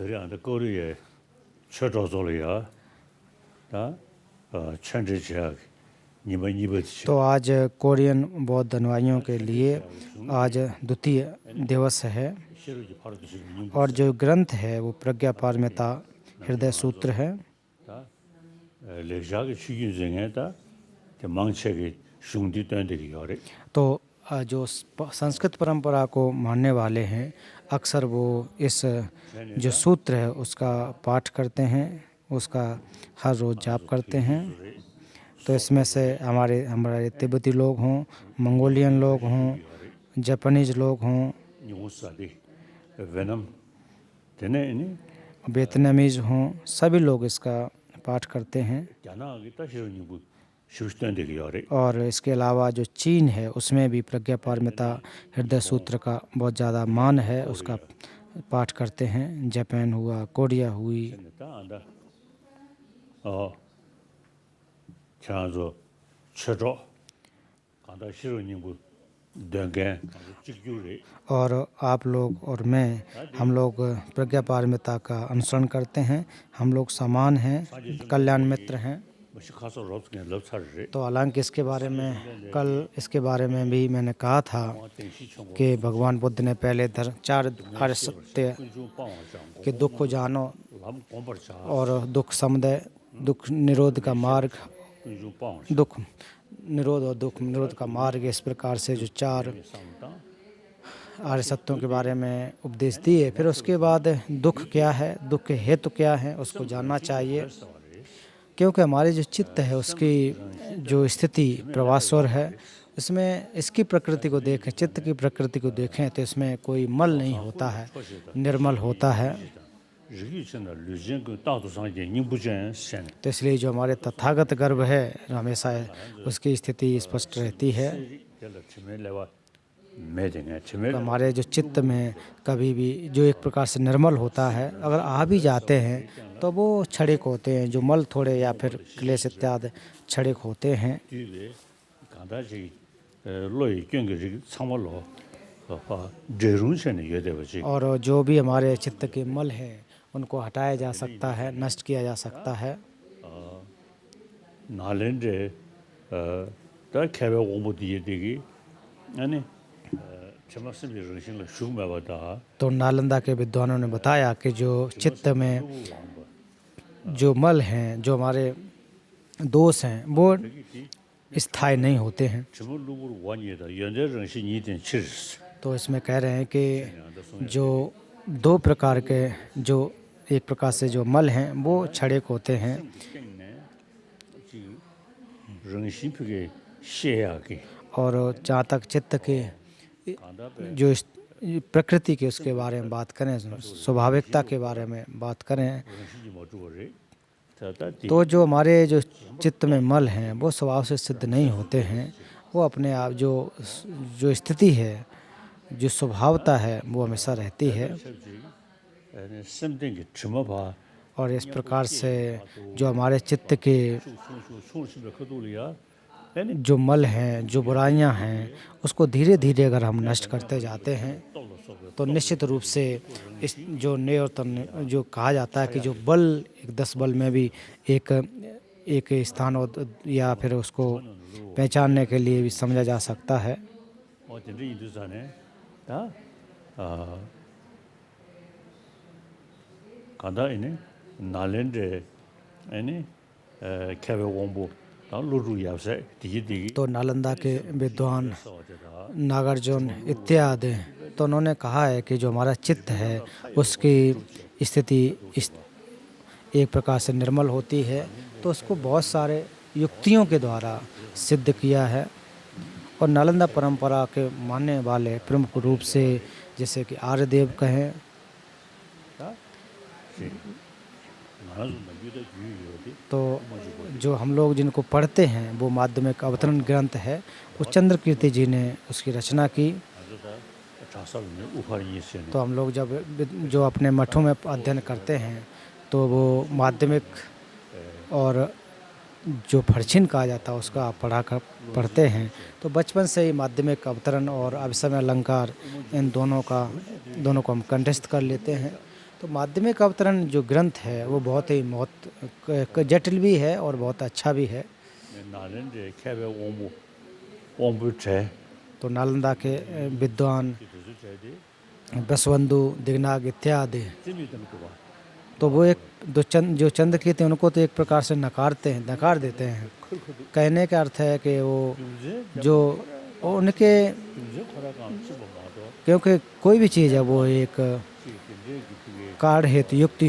더리안의 거리에 쳐줘서야 다 천지지학 निबत निबत तो आज कोरियन बौद्ध अनुयायियों के लिए आज द्वितीय दिवस है 시르지 바로 지금 और जो ग्रंथ है वो प्रज्ञा पारमिता हृदय सूत्र है। 다 레자가 시기쟁에다 망책이 슝디 던데기 요래 तो जो संस्कृत परंपरा को मानने वाले हैं अक्सर वो इस जो सूत्र है उसका पाठ करते हैं, उसका हर रोज़ जाप करते हैं। तो इसमें से हमारे तिब्बती लोग हों, मंगोलियन लोग हों, जापानीज लोग हों, निउसा디 वेनम 되네 वियतनामीज हों, सभी लोग इसका पाठ करते हैं। 야나기 따시르니부 슈스던데기 요래 और इसके अलावा जो चीन है उसमें भी प्रज्ञा पारमिता हृदय सूत्र का बहुत ज़्यादा मान है, उसका पाठ करते हैं। जापान हुआ, कोरिया हुई, 안다 chanzo chero kanda shironingu dengen chikyure और आप लोग और मैं हम लोग प्रज्ञा पारमिता का अनुसरण करते हैं। हम लोग समान हैं, कल्याण मित्र हैं। मशिखासो 럽스게 럽차르 तो हालांकि इसके बारे में इसके बारे में भी मैंने कहा था कि भगवान बुद्ध ने पहले 4 आर्य सत्य कि दुख को जानो और दुख समुदय, दुख निरोध का मार्ग, दुख निरोध और दुख निरोध का मार्ग, इस प्रकार से जो 4 आर्य सत्यों के बारे में उपदेश दिए। फिर उसके बाद दुख क्या है, दुख के हेतु क्या है, उसको जानना चाहिए। क्योंकि हमारे जो चित्त है उसकी जो स्थिति प्रवासवर है, इसमें इसकी प्रकृति को देखें, चित्त की प्रकृति को देखें तो इसमें कोई मल नहीं होता है, निर्मल होता है। तो इसलिए जो हमारे तथागत गर्भ है हमेशा उसकी स्थिति स्पष्ट रहती है। तो हमारे जो चित्त में कभी भी जो एक प्रकार से निर्मल होता है, अगर आ भी जाते हैं तो वो क्षणिक होते हैं, जो मल थोड़े या फिर क्लेश इत्यादि क्षणिक होते हैं। और जो भी हमारे चित्त के मल हैं उनको हटाया जा सकता है, नष्ट किया जा सकता है। तो नालंदा के विद्वानों ने बताया कि जो चित्त में जो मल हैं, जो हमारे दोष हैं, वो स्थायी नहीं होते हैं। तो इसमें कह रहे हैं कि जो 2 प्रकार के जो एक प्रकार से जो मल हैं वो क्षणिक होते हैं। और जहाँ तक चित्त के जो प्रकृति के उसके बारे में बात करें, स्वाभाविकता के बारे में बात करें, तो जो हमारे जो चित्त में मल हैं वो स्वभाव से सिद्ध नहीं होते हैं। वो अपने आप जो स्थिति है, जो स्वभावता है वो हमेशा रहती है। और इस प्रकार से जो हमारे चित्त के जो मल हैं, जो बुराइयां हैं, उसको धीरे धीरे अगर हम नष्ट करते जाते हैं तो निश्चित रूप से इस जो जो कहा जाता है कि जो बल 10 बल में भी एक स्थान या फिर उसको पहचानने के लिए भी समझा जा सकता है। तो नालंदा के विद्वान नागार्जुन इत्यादि तो उन्होंने कहा है कि जो हमारा चित्त है उसकी स्थिति एक प्रकार से निर्मल होती है। तो उसको बहुत सारे युक्तियों के द्वारा सिद्ध किया है। और नालंदा परंपरा के मानने वाले प्रमुख रूप से जैसे कि आर्यदेव कहें, तो जो हम लोग जिनको पढ़ते हैं वो माध्यमिक अवतरण ग्रंथ है, वो चंद्रकीर्ति जी ने उसकी रचना की। तो हम लोग जब जो अपने मठों में अध्ययन करते हैं तो वो माध्यमिक और जो फर्चिन कहा जाता है उसका पढ़ते हैं। तो बचपन से ही माध्यमिक अवतरण और अभिसमय अलंकार इन दोनों को हम कंठस्थ कर लेते हैं। तो माध्यमिक अवतरण जो ग्रंथ है वो बहुत ही जटिल भी है और बहुत अच्छा भी है। 나는데 개별 오무 제 तो नालंदा के विद्वान 기도주 제디 बसवंतु दिगनाग इत्यादि, 재미있는 거 봐. तो वो एक जो चंद कीर्ति उनको तो एक प्रकार से नकार देते हैं। कहने का अर्थ है कि वो जो उनके, 이제 거라가 집어봐도 क्योंकि कोई भी चीज़ है वो एक 이게 कार्ड हेतु युक्ति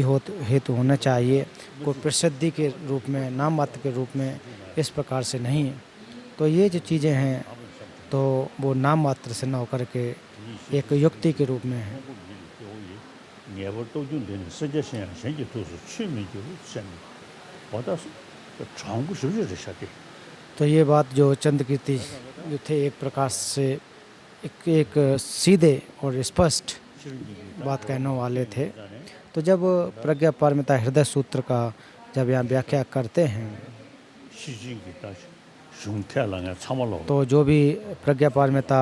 हेतु होना चाहिए, कोई प्रसिद्धि के रूप में, नाम मात्र के रूप में, इस प्रकार से नहीं। तो ये जो चीज़ें हैं तो वो नाम मात्र से न होकर के एक युक्ति के रूप में है। 예벌 도준되는 세계시장 현재 도서 취미죠 쌤. 와다서 장구 소리를 시작해. तो ये बात जो चंद कीर्ति जो थे एक प्रकार से एक सीधे और स्पष्ट बात कहने वाले थे। तो जब प्रज्ञा पारमिता हृदय सूत्र का जब यहाँ व्याख्या करते हैं 시진기 다시 중태랑에 참을로. तो जो भी प्रज्ञा पारमिता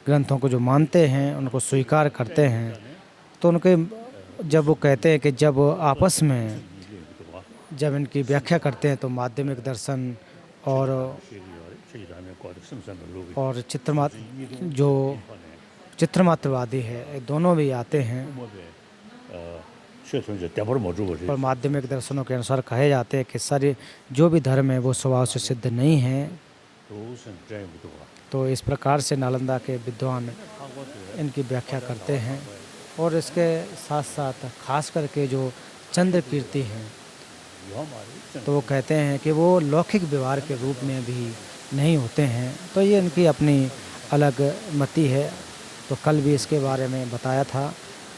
ग्रंथों को जो मानते हैं उनको स्वीकार करते हैं, तो उनके जब वो कहते हैं कि जब आपस में जब इनकी व्याख्या करते हैं तो माध्यमिक दर्शन और जो चित्रमात्रवादी है दोनों भी आते हैं। पर माध्यमिक दर्शनों के अनुसार कहे जाते हैं कि सारे जो भी धर्म है वो स्वभाव से सिद्ध नहीं है। तो इस प्रकार से नालंदा के विद्वान इनकी व्याख्या करते हैं। और इसके साथ साथ खास करके जो चंद्र कीर्ति हैं तो वो कहते हैं कि वो लौकिक व्यवहार के रूप में भी नहीं होते हैं। तो ये इनकी अपनी अलग मति है। तो कल भी इसके बारे में बताया था।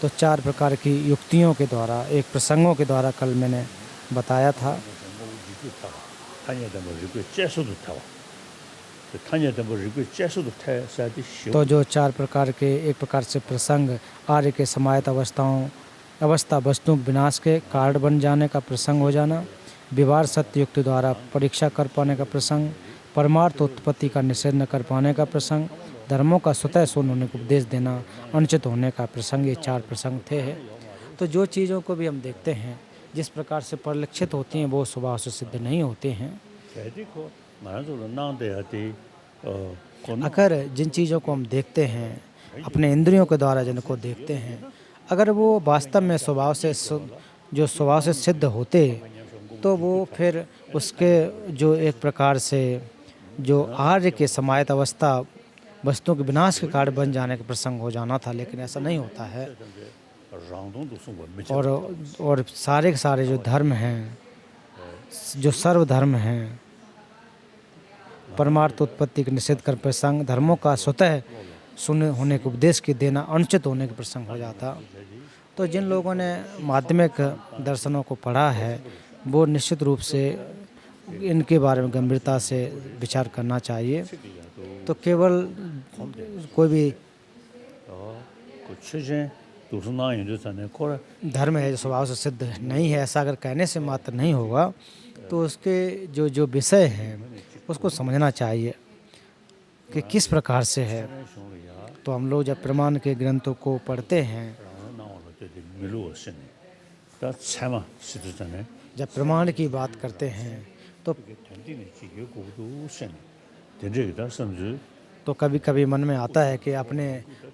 तो 4 प्रकार की युक्तियों के द्वारा, एक प्रसंगों के द्वारा कल मैंने बताया था। तो जो 4 प्रकार के एक प्रकार से प्रसंग, आर्य के समाहित अवस्था वस्तुओं विनाश के कारण बन जाने का प्रसंग हो जाना, व्यवहार सत्य युक्ति द्वारा परीक्षा कर पाने का प्रसंग, परमार्थ उत्पत्ति का निषेध न कर पाने का प्रसंग, धर्मों का स्वतः शून्य होने को उपदेश देना, अनुचित होने का प्रसंग, ये 4 प्रसंग थे। तो जो चीज़ों को भी हम देखते हैं जिस प्रकार से परिलक्षित होती हैं वो स्वभाव से सिद्ध नहीं होते हैं। अगर जिन चीज़ों को हम देखते हैं अपने इंद्रियों के द्वारा जिनको देखते हैं, अगर वो वास्तव में स्वभाव से सिद्ध होते तो वो फिर उसके जो एक प्रकार से जो आर्य के समाहित अवस्था वस्तुओं के विनाश के कारण बन जाने का प्रसंग हो जाना था, लेकिन ऐसा नहीं होता है। और सारे के सारे जो धर्म हैं, जो सर्वधर्म हैं, परमार्थ उत्पत्ति के निषेध कर प्रसंग, धर्मों का स्वतः शून्य होने के उपदेश के देना, अनुचित होने के प्रसंग हो जाता। तो जिन लोगों ने माध्यमिक दर्शनों को पढ़ा है वो निश्चित रूप से इनके बारे में गंभीरता से विचार करना चाहिए। तो केवल कोई भी धर्म है जो स्वभाव से सिद्ध नहीं है ऐसा अगर कहने से मात्र नहीं होगा, तो उसके जो विषय हैं उसको समझना चाहिए कि किस प्रकार से है। तो हम लोग जब प्रमाण के ग्रंथों को पढ़ते हैं, जब प्रमाण की बात करते हैं तो कभी कभी मन में आता है कि अपने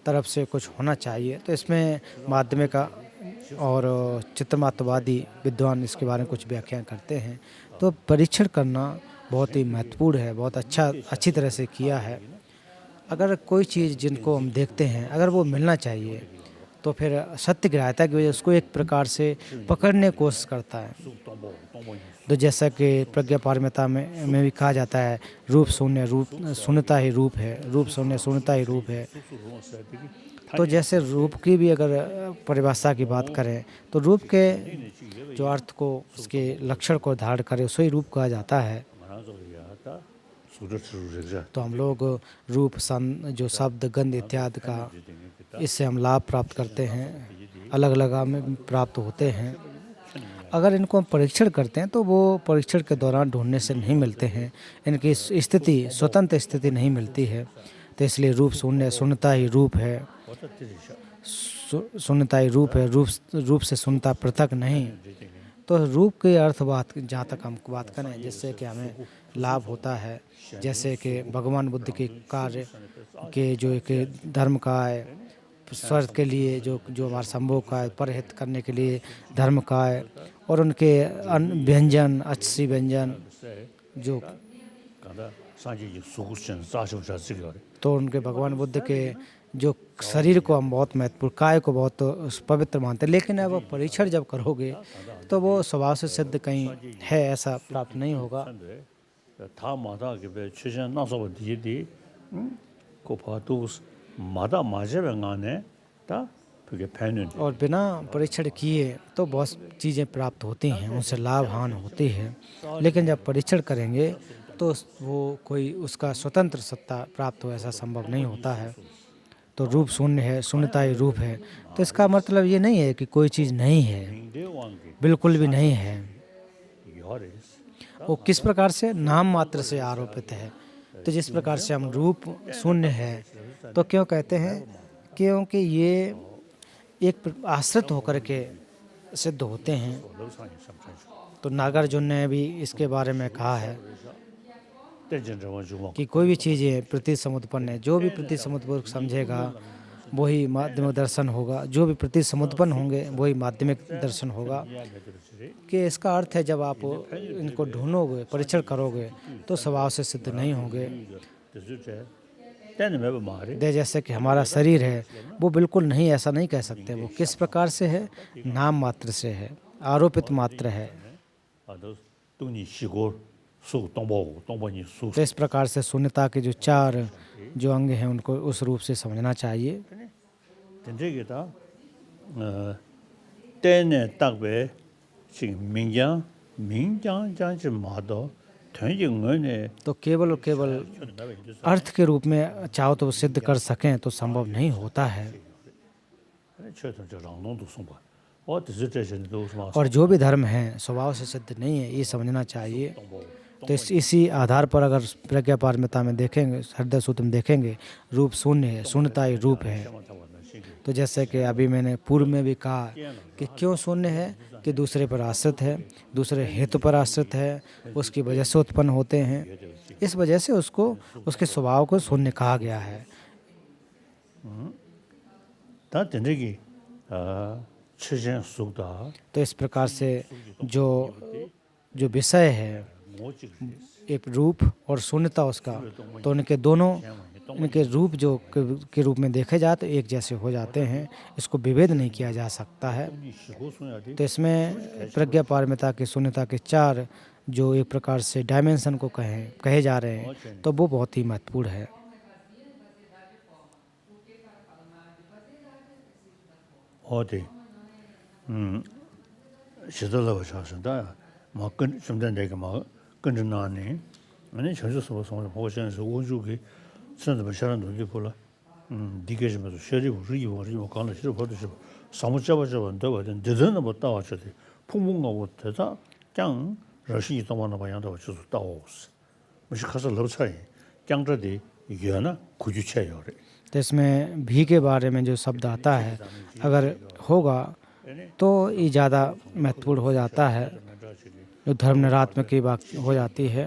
तरफ से कुछ होना चाहिए। तो इसमें माध्यमिक और चित्रमात्रवादी विद्वान इसके बारे में कुछ व्याख्या करते हैं। तो परीक्षण करना बहुत ही महत्वपूर्ण है, बहुत अच्छी तरह से किया है। अगर कोई चीज़ जिनको हम देखते हैं अगर वो मिलना चाहिए तो फिर सत्य ग्राह्यता की वजह उसको एक प्रकार से पकड़ने की कोशिश करता है। तो जैसा कि प्रज्ञा पारमिता में भी कहा जाता है, रूप शून्यता ही रूप है, रूप शून्य शून्यता ही रूप है। तो जैसे रूप की भी अगर परिभाषा की बात करें तो रूप के जो अर्थ को, उसके लक्षण को धारण करे उसे रूप कहा जाता है। तो हम लोग रूप जो शब्द गंध इत्यादि का इससे हम लाभ प्राप्त करते हैं, अलग अलग में प्राप्त होते हैं। अगर इनको हम परीक्षण करते हैं तो वो परीक्षण के दौरान ढूंढने से नहीं मिलते हैं, इनकी स्थिति स्वतंत्र स्थिति नहीं मिलती है। तो इसलिए रूप शून्यता ही रूप है। शून्यताई रूप है, रूप से शून्यता पृथक नहीं। तो रूप के अर्थ बात जहाँ तक हम बात करें जिससे कि हमें लाभ होता है, जैसे कि भगवान बुद्ध के कार्य के जो एक धर्म का है, स्वर्ग के लिए जो हमारा संभोग का है, परहित करने के लिए धर्म का है, और उनके व्यंजन, अच्छी व्यंजन जो तो उनके भगवान बुद्ध के जो शरीर को हम बहुत महत्वपूर्ण, काय को बहुत पवित्र मानते हैं, लेकिन अब परीक्षण जब करोगे तो वो स्वभाव से सिद्ध कहीं है ऐसा प्राप्त नहीं होगा। और बिना परीक्षण किए तो बहुत चीज़ें प्राप्त होती हैं, उनसे लाभ हानि होती है, लेकिन जब परीक्षण करेंगे तो वो कोई उसका स्वतंत्र सत्ता प्राप्त हो ऐसा संभव नहीं होता है। तो रूप शून्य है, शून्यता ही रूप है। तो इसका मतलब ये नहीं है कि कोई चीज़ नहीं है, बिल्कुल भी नहीं है। वो किस प्रकार से नाम मात्र से आरोपित है। तो जिस प्रकार से हम रूप शून्य है तो क्यों कहते हैं, क्योंकि ये एक आश्रित होकर के सिद्ध होते हैं। तो नागार्जुन ने भी इसके बारे में कहा है कि कोई भी चीज़ें प्रति समुत्पन्न है, जो भी प्रति समुत्पन्न समझेगा वही माध्यमिक दर्शन होगा, जो भी प्रति समुत्पन्न होंगे वही माध्यमिक दर्शन होगा। कि इसका अर्थ है जब आप इनको ढूंढोगे, परीक्षण करोगे तो स्वभाव से सिद्ध नहीं होंगे। जैसे कि हमारा शरीर है वो बिल्कुल नहीं, ऐसा नहीं कह सकते। वो किस प्रकार से है, नाम मात्र से है, आरोपित मात्र है। तो इस प्रकार से शून्यता के जो चार जो अंग हैं उनको उस रूप से समझना चाहिए। तो केवल और केवल अर्थ के रूप में चाहो तो सिद्ध कर सकें तो संभव नहीं होता है। और जो भी धर्म है स्वभाव से सिद्ध नहीं है, ये समझना चाहिए। तो इसी आधार पर अगर प्रज्ञा पारमिता में देखेंगे, हृदय सूत्र में देखेंगे, रूप शून्य है, शून्यता ही रूप है। तो जैसे कि अभी मैंने पूर्व में भी कहा कि क्यों शून्य है, कि दूसरे पर आश्रित है, दूसरे हेतु पर आश्रित है, उसकी वजह से उत्पन्न होते हैं। इस वजह से उसको, उसके स्वभाव को शून्य कहा गया है। तो इस प्रकार से जो विषय है, एक रूप और शून्यता उसका, तो उनके दोनों, इनके रूप जो के रूप में देखे जाए तो एक जैसे हो जाते हैं, इसको विभेद नहीं किया जा सकता है। तो इसमें प्रज्ञा पारमिता की शून्यता के चार जो एक प्रकार से डायमेंशन को कहे जा रहे हैं, तो वो बहुत ही महत्वपूर्ण है। तो इसमें भी के बारे में जो शब्द आता है, अगर होगा तो ये ज़्यादा महत्वपूर्ण हो जाता है, जो धर्म निरात्मक की बात हो जाती है।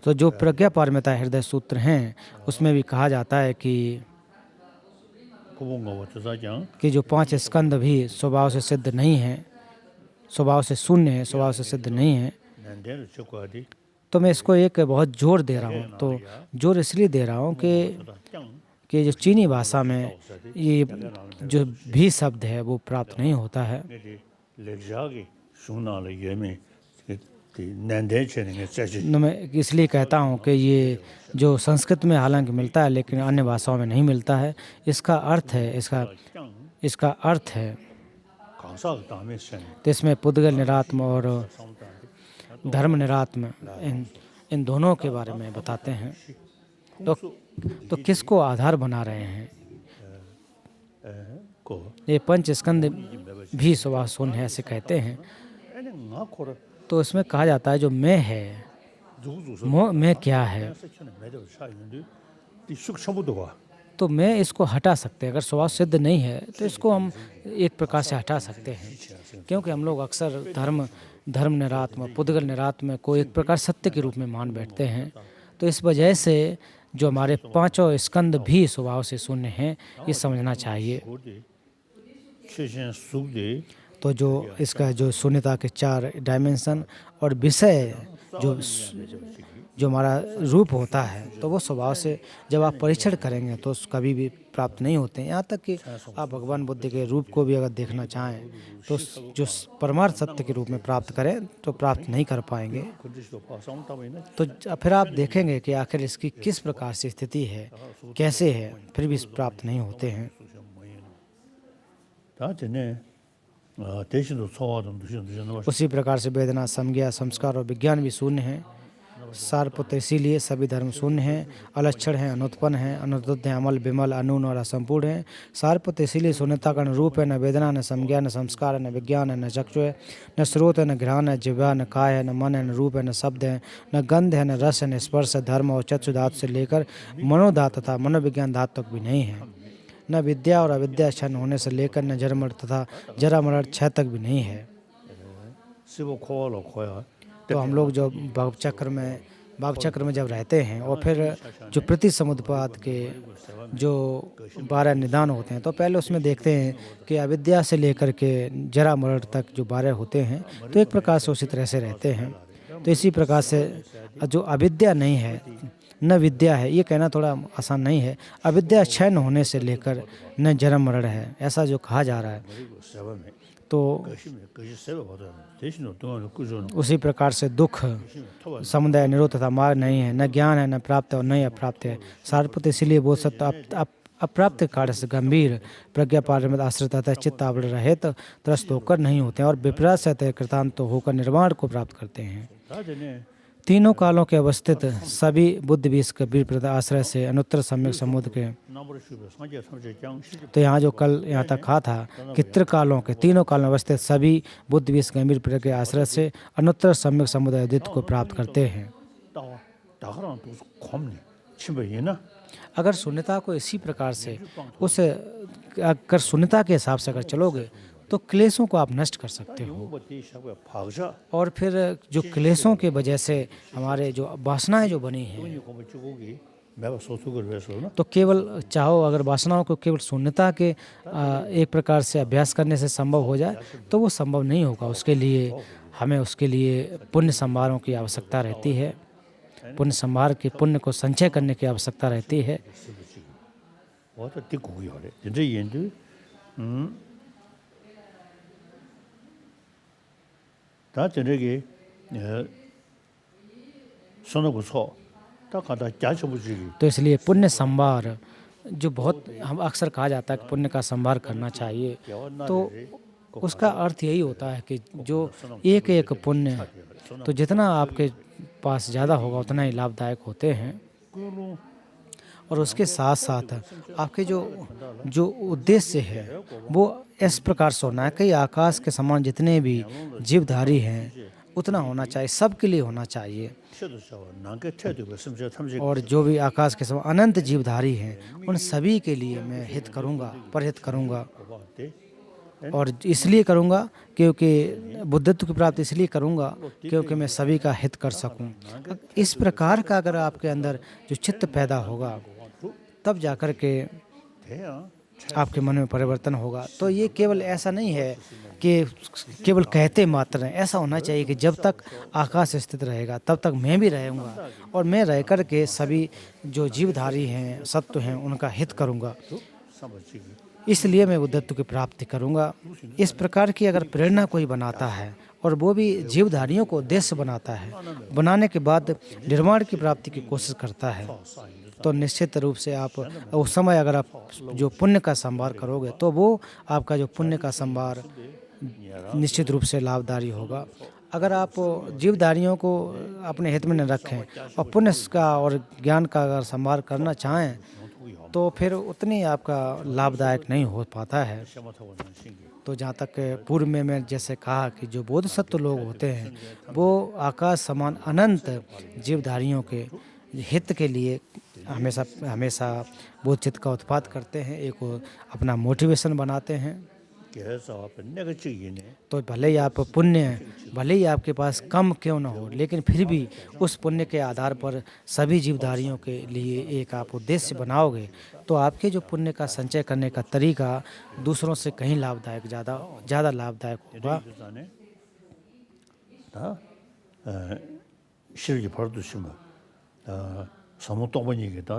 तो जो प्रज्ञा पारमिता हृदय सूत्र हैं उसमें भी कहा जाता है कि जो 5 स्कंद भी स्वभाव से सिद्ध नहीं है, स्वभाव से शून्य है, स्वभाव से सिद्ध नहीं है। तो मैं इसको एक बहुत जोर दे रहा हूँ। तो जोर इसलिए दे रहा हूँ कि जो चीनी भाषा में ये जो भी शब्द है वो प्राप्त नहीं होता है। मैं इसलिए कहता हूँ कि ये जो संस्कृत में हालांकि मिलता है लेकिन अन्य भाषाओं में नहीं मिलता है। इसका अर्थ है, इसका अर्थ है, तो इसमें पुद्गल निरात्म और धर्म निरात्म इन दोनों के बारे में बताते हैं। तो किसको आधार बना रहे हैं? ये 5 स्कंद भी स्वभाव शून्य है ऐसे कहते हैं। तो इसमें कहा जाता है जो मैं है, मैं क्या है, 이 सुख समुद्र हुआ तो मैं इसको हटा सकते हैं। अगर स्वभाव सिद्ध नहीं है तो इसको हम एक प्रकार से हटा सकते हैं, क्योंकि हम लोग अक्सर धर्म निरात्मा, पुद्गल निरात्मा को एक प्रकार सत्य के रूप में मान बैठते हैं। तो इस वजह से जो हमारे पांचों स्कंद भी स्वभाव से शून्य हैं, ये समझना चाहिए। 최신 सुख तो जो इसका जो शून्यता के 4 डायमेंशन और विषय जो हमारा रूप होता है, तो वो स्वभाव से जब आप परीक्षण करेंगे तो कभी भी प्राप्त नहीं होते हैं। यहाँ तक कि आप भगवान बुद्ध के रूप को भी अगर देखना चाहें तो जो परमार्थ सत्य के रूप में प्राप्त करें तो प्राप्त नहीं कर पाएंगे। तो फिर आप देखेंगे कि आखिर इसकी किस प्रकार से स्थिति है, कैसे है, फिर भी प्राप्त नहीं होते हैं। उसी प्रकार से वेदना, संज्ञा, संस्कार और विज्ञान भी शून्य है। सारपुत्र इसीलिए सभी धर्म शून्य हैं, अलक्षण हैं, अनुत्पन्न हैं, अनुद्ध हैं, अमल, विमल, अनून और असंपूर्ण हैं। सारपुत्र इसीलिए शून्यता का न रूप है, न वेदना, न संज्ञा, न संस्कार है, न विज्ञान है, न चक्षु है, न स्रोत है, न घ्राण है, जिह्वा, न काय है, न मन है, न रूप है, न शब्द है, न गंध है, न रस है, न स्पर्श है। धर्म और चक्षु धातु से लेकर मनोधातु तथा मनोविज्ञान धातु तक भी नहीं है। न विद्या और अविद्या क्षण होने से लेकर न जन्म तथा जरा मरण क्षय तक भी नहीं है। तो हम लोग जो भाव चक्र में जब रहते हैं और फिर जो प्रति समुद्पाद के जो 12 निदान होते हैं, तो पहले उसमें देखते हैं कि अविद्या से लेकर के जरा मरण तक जो 12 होते हैं, तो एक प्रकार से उसी तरह से रहते हैं। तो इसी प्रकार से जो अविद्या नहीं है न विद्या है, ये कहना थोड़ा आसान नहीं है। अविद्या क्षय होने से लेकर न जन्म मरण है, ऐसा जो कहा जा रहा है। तो उसी प्रकार से दुख, समुदाय, निरोध तथा मार्ग नहीं है, न ज्ञान है, न प्राप्त और न ही अप्राप्त है। सारपुत्र इसीलिए बोध सत्य अप्राप्त कार्य से गंभीर प्रज्ञा पारमित आश्रित तथा चित्त आवरण रहित त्रस्त होकर नहीं होते हैं और विपरीत से कृतांत होकर निर्वाण को प्राप्त करते हैं। तीनों कालों के अवस्थित सभी बुद्ध भी इस कबीर प्रद आश्रय से अनुत्तर सम्यक समुद्र के। तो यहाँ जो कल यहाँ तक कहा था कि त्रिकालों के तीनों कालों में अवस्थित सभी बुद्ध भी इस गंभीर प्रद के आश्रय से अनुत्तर सम्यक समुद्र अद्वैत को प्राप्त करते हैं। अगर शून्यता को इसी प्रकार से अगर शून्यता के हिसाब से अगर चलोगे तो क्लेशों को आप नष्ट कर सकते हो। और फिर जो क्लेशों के वजह से हमारे जो वासनाएं जो बनी हैं, तो केवल चाहो अगर वासनाओं को केवल शून्यता के एक प्रकार से अभ्यास करने से संभव हो जाए तो वो संभव नहीं होगा। उसके लिए हमें पुण्य संभारों की आवश्यकता रहती है, पुण्य संभार के पुण्य को संचय करने की आवश्यकता रहती है। तो इसलिए पुण्य संभार जो बहुत हम अक्सर कहा जाता है कि पुण्य का संभार करना चाहिए, तो उसका अर्थ यही होता है कि जो एक एक पुण्य, तो जितना आपके पास ज़्यादा होगा उतना ही लाभदायक होते हैं। और उसके साथ साथ आपके जो उद्देश्य है वो इस प्रकार से होना है कि आकाश के समान जितने भी जीवधारी हैं उतना होना चाहिए, सबके लिए होना चाहिए। और जो भी आकाश के समान अनंत जीवधारी हैं उन सभी के लिए मैं हित करूँगा, परहित करूँगा। और इसलिए करूँगा क्योंकि बुद्धत्व की प्राप्ति इसलिए करूँगा क्योंकि मैं सभी का हित कर सकूँ। इस प्रकार का अगर आपके अंदर जो चित्त पैदा होगा तब जाकर के आपके मन में परिवर्तन होगा। तो ये केवल ऐसा नहीं है कि केवल कहते मात्र हैं, ऐसा होना चाहिए कि जब तक आकाश स्थित रहेगा तब तक मैं भी रहूँगा और मैं रह कर के सभी जो जीवधारी हैं, सत्व हैं, उनका हित करूँगा, इसलिए मैं बुद्धत्व की प्राप्ति करूँगा। इस प्रकार की अगर प्रेरणा कोई बनाता है और वो भी जीवधारियों को उद्देश्य बनाता है, बनाने के बाद निर्वाण की प्राप्ति की कोशिश करता है, तो निश्चित रूप से आप उस समय अगर आप जो पुण्य का संभार करोगे तो वो आपका जो पुण्य का संभार निश्चित रूप से लाभदायी होगा। अगर आप जीवधारियों को अपने हित में न रखें और पुण्य का और ज्ञान का अगर संभार करना चाहें तो फिर उतनी आपका लाभदायक नहीं हो पाता है। तो जहाँ तक पूर्व में मैं जैसे कहा कि जो बोधसत्व लोग होते हैं वो आकाश समान अनंत जीवधारियों के हित के लिए हमेशा हमेशा बोध चित्त का उत्पाद करते हैं, एक वो अपना मोटिवेशन बनाते हैं। 계속 앞에 내가 찍이네. तो भले ही आप पुण्य, भले ही आपके पास कम क्यों ना हो, लेकिन फिर भी उस पुण्य के आधार पर सभी जीवधारियों के लिए एक आप उद्देश्य बनाओगे, तो आपके जो पुण्य का संचय करने का तरीका दूसरों से कहीं लाभदायक, ज़्यादा लाभदायक होगा। 전에 다 실기 벌도 심어. 사무 동번이게다.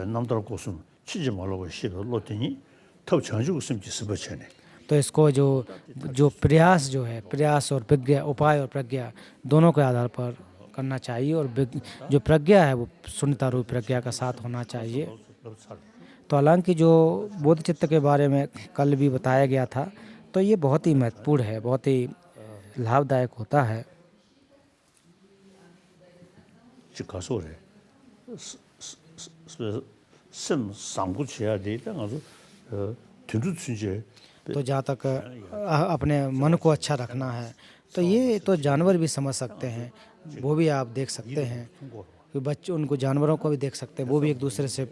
남들 곳은 치지 말라고 시도 놓더니 더 전주고 숨지 스버체네. तो इसको जो प्रयास जो है, प्रयास और प्रज्ञा, उपाय और प्रज्ञा दोनों के आधार पर करना चाहिए, और जो प्रज्ञा है वो शून्यता रूप प्रज्ञा का साथ होना चाहिए। तो हालांकि जो बोध चित्त के बारे में कल भी बताया गया था, तो ये बहुत ही महत्वपूर्ण है, बहुत ही लाभदायक होता है। 가소래. 심 상구치야 되다 가서 든두 춘제 तो जहाँ तक अपने मन को अच्छा रखना है, तो ये तो जानवर भी समझ सकते हैं, वो भी आप देख सकते हैं कि बच्चे, उनको जानवरों को भी देख सकते हैं, वो भी एक दूसरे से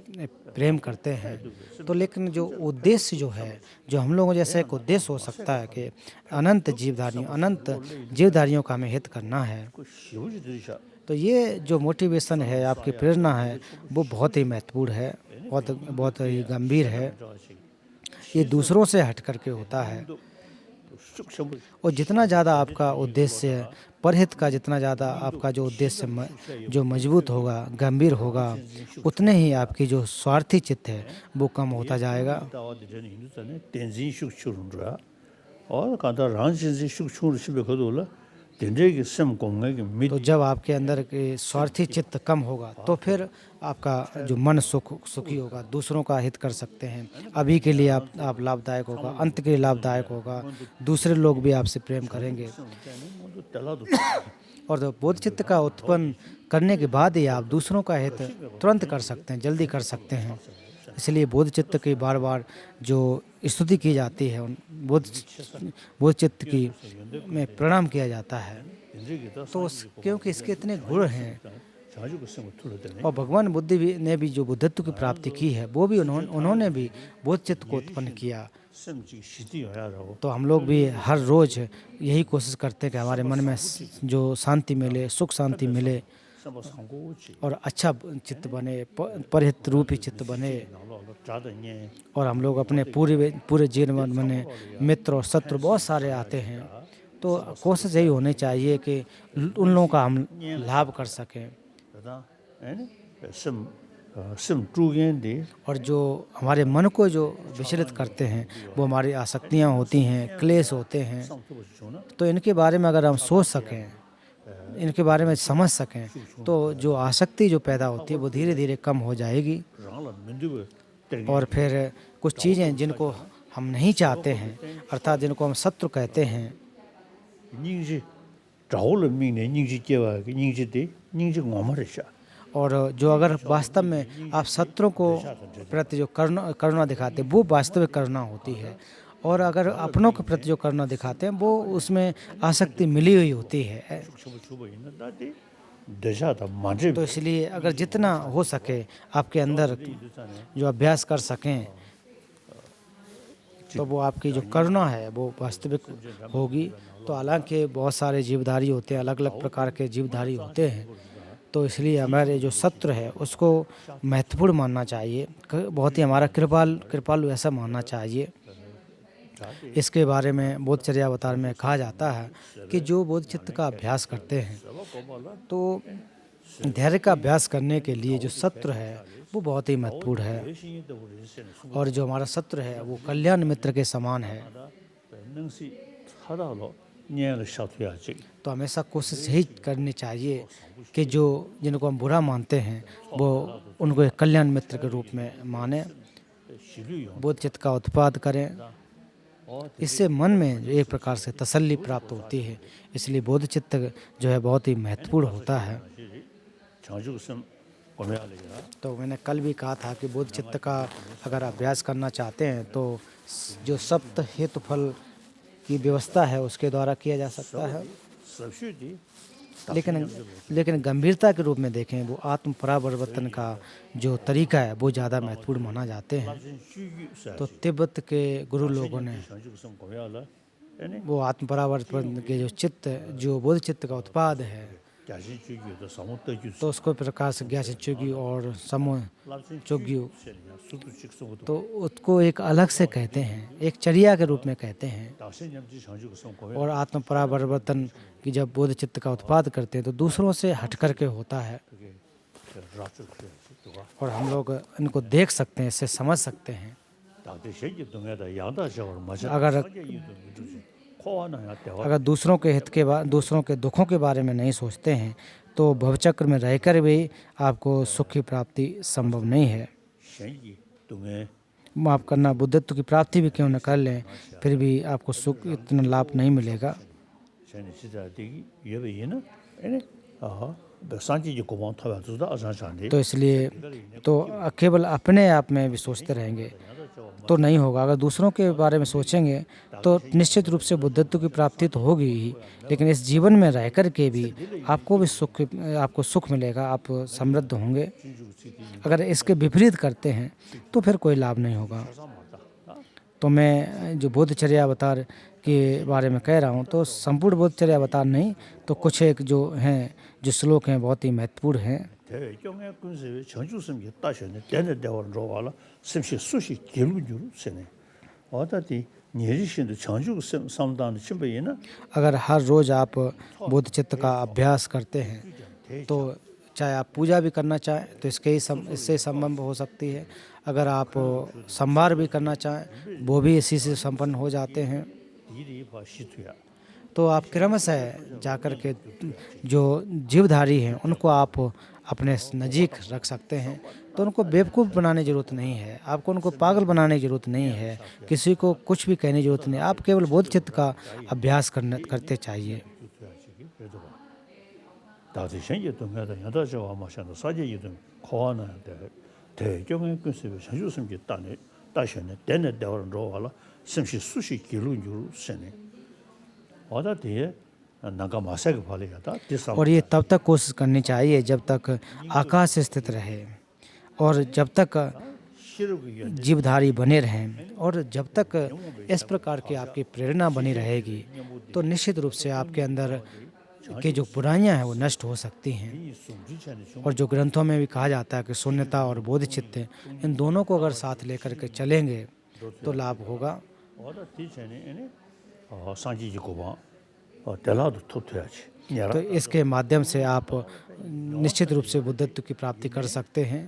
प्रेम करते हैं। तो लेकिन जो उद्देश्य जो है, जो हम लोगों जैसे एक उद्देश्य हो सकता है कि अनंत जीवधारियों का हमें हित करना है, तो ये जो मोटिवेशन है, आपकी प्रेरणा है, वो बहुत ही महत्वपूर्ण है, बहुत ही गंभीर है। ये दूसरों से हट करके होता है, और जितना ज़्यादा आपका उद्देश्य परहित का, जितना ज़्यादा आपका जो उद्देश्य जो मजबूत होगा, गंभीर होगा, उतने ही आपकी जो स्वार्थी चित्त है वो कम होता जाएगा। और कांता रांझी शुक्र शिबे खदोला तेंजे सम कोंगे मिट। तो जब आपके अंदर के स्वार्थी चित्त कम होगा, तो फिर आपका जो मन सुखी होगा, दूसरों का हित कर सकते हैं, अभी के लिए आप लाभदायक होगा, अंत के लिए लाभदायक होगा, दूसरे लोग भी आपसे प्रेम करेंगे। और तो बोध चित्त का उत्पन्न करने के बाद ही आप दूसरों का हित तुरंत कर सकते हैं, जल्दी कर सकते हैं। इसलिए बोध चित्त की बार बार जो स्तुति की जाती है, बोध चित्त की में प्रणाम किया जाता है, तो क्योंकि इसके इतने गुण हैं। और भगवान बुद्ध ने भी जो बुद्धत्व की प्राप्ति की है, वो भी उन्होंने भी बोध चित्त को उत्पन्न किया। तो हम लोग भी हर रोज़ यही कोशिश करते हैं कि हमारे मन में जो शांति मिले, सुख शांति मिले, और अच्छा चित्त बने, परहित रूपी चित्त बने, और हम लोग अपने पूरे जीवन में मित्र और शत्रु बहुत सारे आते हैं, तो कोशिश यही होनी चाहिए कि उन लोगों का हम लाभ कर सकें। और जो हमारे मन को जो विचलित करते हैं, वो हमारी आसक्तियाँ होती हैं, क्लेश होते हैं, तो इनके बारे में अगर हम सोच सकें, इनके बारे में समझ सकें, तो जो आसक्ति जो पैदा होती है वो धीरे धीरे कम हो जाएगी। और फिर कुछ चीज़ें जिनको हम नहीं चाहते हैं, अर्थात जिनको हम शत्रु कहते हैं, और जो अगर वास्तव में आप शत्रु को प्रति जो करुणा दिखाते हैं, वो वास्तविक करुणा होती है, और अगर अपनों के प्रति जो करुणा दिखाते हैं, वो उसमें आसक्ति मिली हुई होती है। तो इसलिए अगर जितना हो सके आपके अंदर जो अभ्यास कर सकें, तो वो आपकी जो करुणा है वो वास्तविक होगी। तो हालांकि बहुत सारे जीवधारी होते हैं, अलग अलग प्रकार के जीवधारी होते हैं, तो इसलिए हमारे जो शत्रु है उसको महत्वपूर्ण मानना चाहिए, बहुत ही हमारा कृपालु ऐसा मानना चाहिए। इसके बारे में बोधचर्यावतार में कहा जाता है कि जो बोध चित्त का अभ्यास करते हैं, तो धैर्य का अभ्यास करने के लिए जो शत्रु है वो बहुत ही महत्वपूर्ण है, और जो हमारा शत्रु है वो कल्याण मित्र के समान है। तो हमेशा कोशिश यही करनी चाहिए कि जिनको हम बुरा मानते हैं, वो उनको एक कल्याण मित्र के रूप में माने, बोध चित्त का उत्पाद करें। इससे मन में एक प्रकार से तसल्ली प्राप्त होती है, इसलिए बोध चित्त जो है बहुत ही महत्वपूर्ण होता है। तो मैंने कल भी कहा था कि बोध चित्त का अगर अभ्यास करना चाहते हैं, तो जो सप्त हेतु फल की व्यवस्था है उसके द्वारा किया जा सकता है। लेकिन गंभीरता के रूप में देखें वो आत्म परावर्तन का जो तरीका है वो ज़्यादा महत्वपूर्ण माना जाते हैं। तो तिब्बत के गुरु लोगों ने वो आत्म परावर्तन के जो चित्त जो बोध चित्त का उत्पाद है तो उसको प्रकाश ग्यासन चुगी और समूह चुग्यू तो उसको एक अलग से कहते हैं, एक चर्या के रूप में कहते हैं। और आत्म परावर्तन की जब बोध चित्त का उत्पाद करते हैं तो दूसरों से हट करके होता है और हम लोग इनको देख सकते हैं, इससे समझ सकते हैं। अगर दूसरों के हित के दूसरों के दुखों के बारे में नहीं सोचते हैं तो भवचक्र में रहकर भी आपको सुख की प्राप्ति संभव नहीं है। माफ़ करना, बुद्धत्व की प्राप्ति भी क्यों न कर लें फिर भी आपको सुख इतना लाभ नहीं मिलेगा। तो इसलिए तो केवल अपने आप में भी सोचते रहेंगे तो नहीं होगा। अगर दूसरों के बारे में सोचेंगे तो निश्चित रूप से बुद्धत्व की प्राप्ति तो होगी ही, लेकिन इस जीवन में रह कर के भी आपको सुख मिलेगा, आप समृद्ध होंगे। अगर इसके विपरीत करते हैं तो फिर कोई लाभ नहीं होगा। तो मैं जो बोधचर्या अवतार के बारे में कह रहा हूँ तो संपूर्ण बोधचर्या अवतार नहीं तो कुछ एक जो हैं जो श्लोक हैं बहुत ही महत्वपूर्ण हैं। अगर हर रोज़ आप बोध चित्त का अभ्यास करते हैं तो चाहे आप पूजा भी करना चाहें तो इससे संबंध हो सकती है। अगर आप संभार भी करना चाहें वो भी इसी से संपन्न हो जाते हैं। तो आप क्रमशः जाकर के जो जीवधारी हैं उनको आप अपने नज़दीक रख सकते हैं। तो उनको बेवकूफ़ बनाने की ज़रूरत नहीं है, आपको उनको पागल बनाने की ज़रूरत नहीं है, किसी को कुछ भी कहने की ज़रूरत नहीं। आप केवल बोध चित्त का अभ्यास करते चाहिए। और ये तब तक कोशिश करनी चाहिए जब तक आकाश स्थित रहे और जब तक जीवधारी बने रहें और जब तक इस प्रकार की आपकी प्रेरणा बनी रहेगी तो निश्चित रूप से आपके अंदर की जो बुराइयां हैं वो नष्ट हो सकती हैं। और जो ग्रंथों में भी कहा जाता है कि शून्यता और बोधचित्त इन दोनों को अगर साथ लेकर के चलेंगे तो लाभ होगा। तो इसके माध्यम से आप निश्चित रूप से बुद्धत्व की प्राप्ति कर सकते हैं।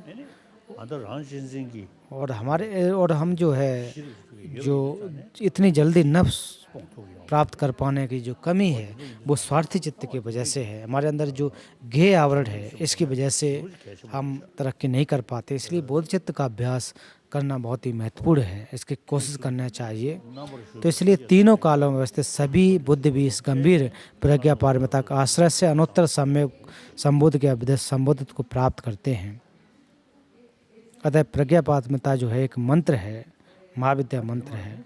और हम जो है जो इतनी जल्दी नफ्स प्राप्त कर पाने की जो कमी है वो स्वार्थी चित्त की वजह से है। हमारे अंदर जो गेय आवरण है इसकी वजह से हम तरक्की नहीं कर पाते। इसलिए बोध चित्त का अभ्यास करना बहुत ही महत्वपूर्ण है, इसकी कोशिश करना चाहिए। तो इसलिए तीनों कालों में व्यवस्थित सभी बुद्ध भी इस गंभीर प्रज्ञा पारमिता का आश्रय से अनुत्तर सम्यक संबोध के अभ्युदय संबोधित को प्राप्त करते हैं। अतः प्रज्ञा पारमिता जो है एक मंत्र है, महाविद्या मंत्र है।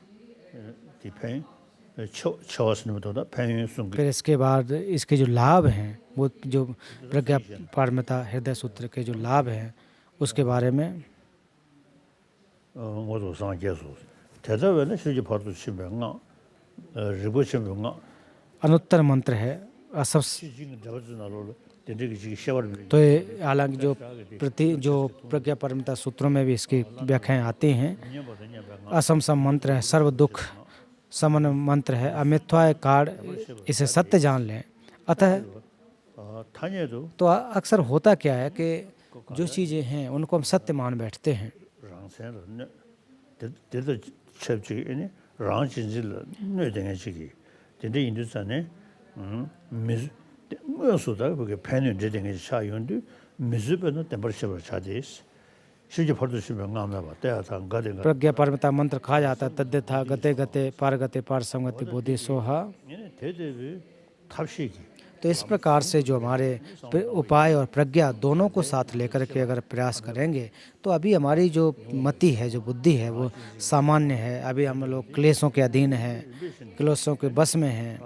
फिर इसके बाद इसके जो लाभ हैं वो जो प्रज्ञा पारमिता हृदय सूत्र के जो लाभ हैं उसके बारे में अनुत्तर मंत्र है। तो हालांकि जो प्रज्ञा पारमिता सूत्रों में भी इसकी व्याख्याएं आती हैं। असमसम मंत्र है, सर्व दुख समन मंत्र है, अमिथ्या कार्ड, इसे सत्य जान लें। अतः तो अक्सर होता क्या है कि जो चीज़ें हैं उनको हम सत्य मान बैठते हैं। प्रज्ञा पारमिता मंत्र कहा जाता है तद्यथा गते गते पार गते पार संगति बोधि सोहा। तो इस प्रकार से जो हमारे उपाय और प्रज्ञा दोनों को साथ लेकर के अगर प्रयास करेंगे तो अभी हमारी जो मति है, जो बुद्धि है वो सामान्य है। अभी हम लोग क्लेशों के अधीन हैं, क्लेशों के बस में हैं।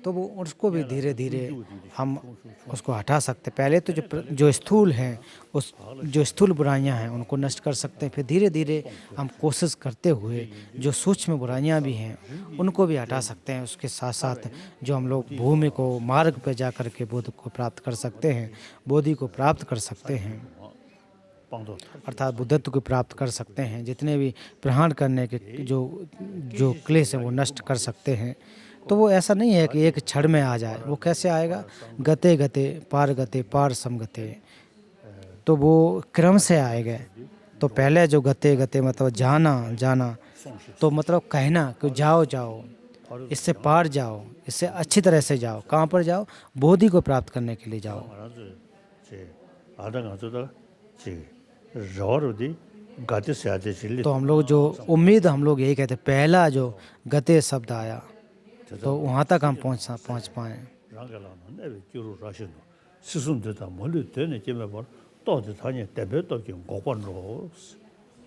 तो वो उसको भी धीरे धीरे हम उसको हटा सकते हैं। पहले तो जो स्थूल हैं, उस जो स्थूल बुराइयां हैं उनको नष्ट कर सकते हैं। फिर धीरे धीरे हम कोशिश करते हुए जो सूक्ष्म बुराइयां भी हैं उनको भी हटा सकते हैं। उसके साथ साथ जो हम लोग भूमि को मार्ग पे जा कर के बोध को प्राप्त कर सकते हैं, बोधि को प्राप्त कर सकते हैं, 방도 अर्थात बुद्धत्व को प्राप्त कर सकते हैं। जितने भी प्रहार करने के जो जो क्लेश हैं वो नष्ट कर सकते हैं। तो वो ऐसा नहीं है कि एक क्षण में आ जाए। वो कैसे आएगा? गते गते पार समगते। तो वो क्रम से आएगा। तो पहले जो गते गते मतलब जाना तो मतलब कहना कि जाओ जाओ, इससे पार जाओ, इससे अच्छी तरह से जाओ। कहाँ पर जाओ? बोधि को प्राप्त करने के लिए जाओ। 말아서 제 아당아도다 제 저러디 가디스야 제 진리 तो हम लोग जो उम्मीद हम लोग यही कहते हैं, पहला जो गते शब्द आया तो वहाँ तक हम पहुँच पाए। 랑가라는 내가 교로 라시노 스승들다 멀리 되네 제가 봐 또도 다니 대배도 좀 고번로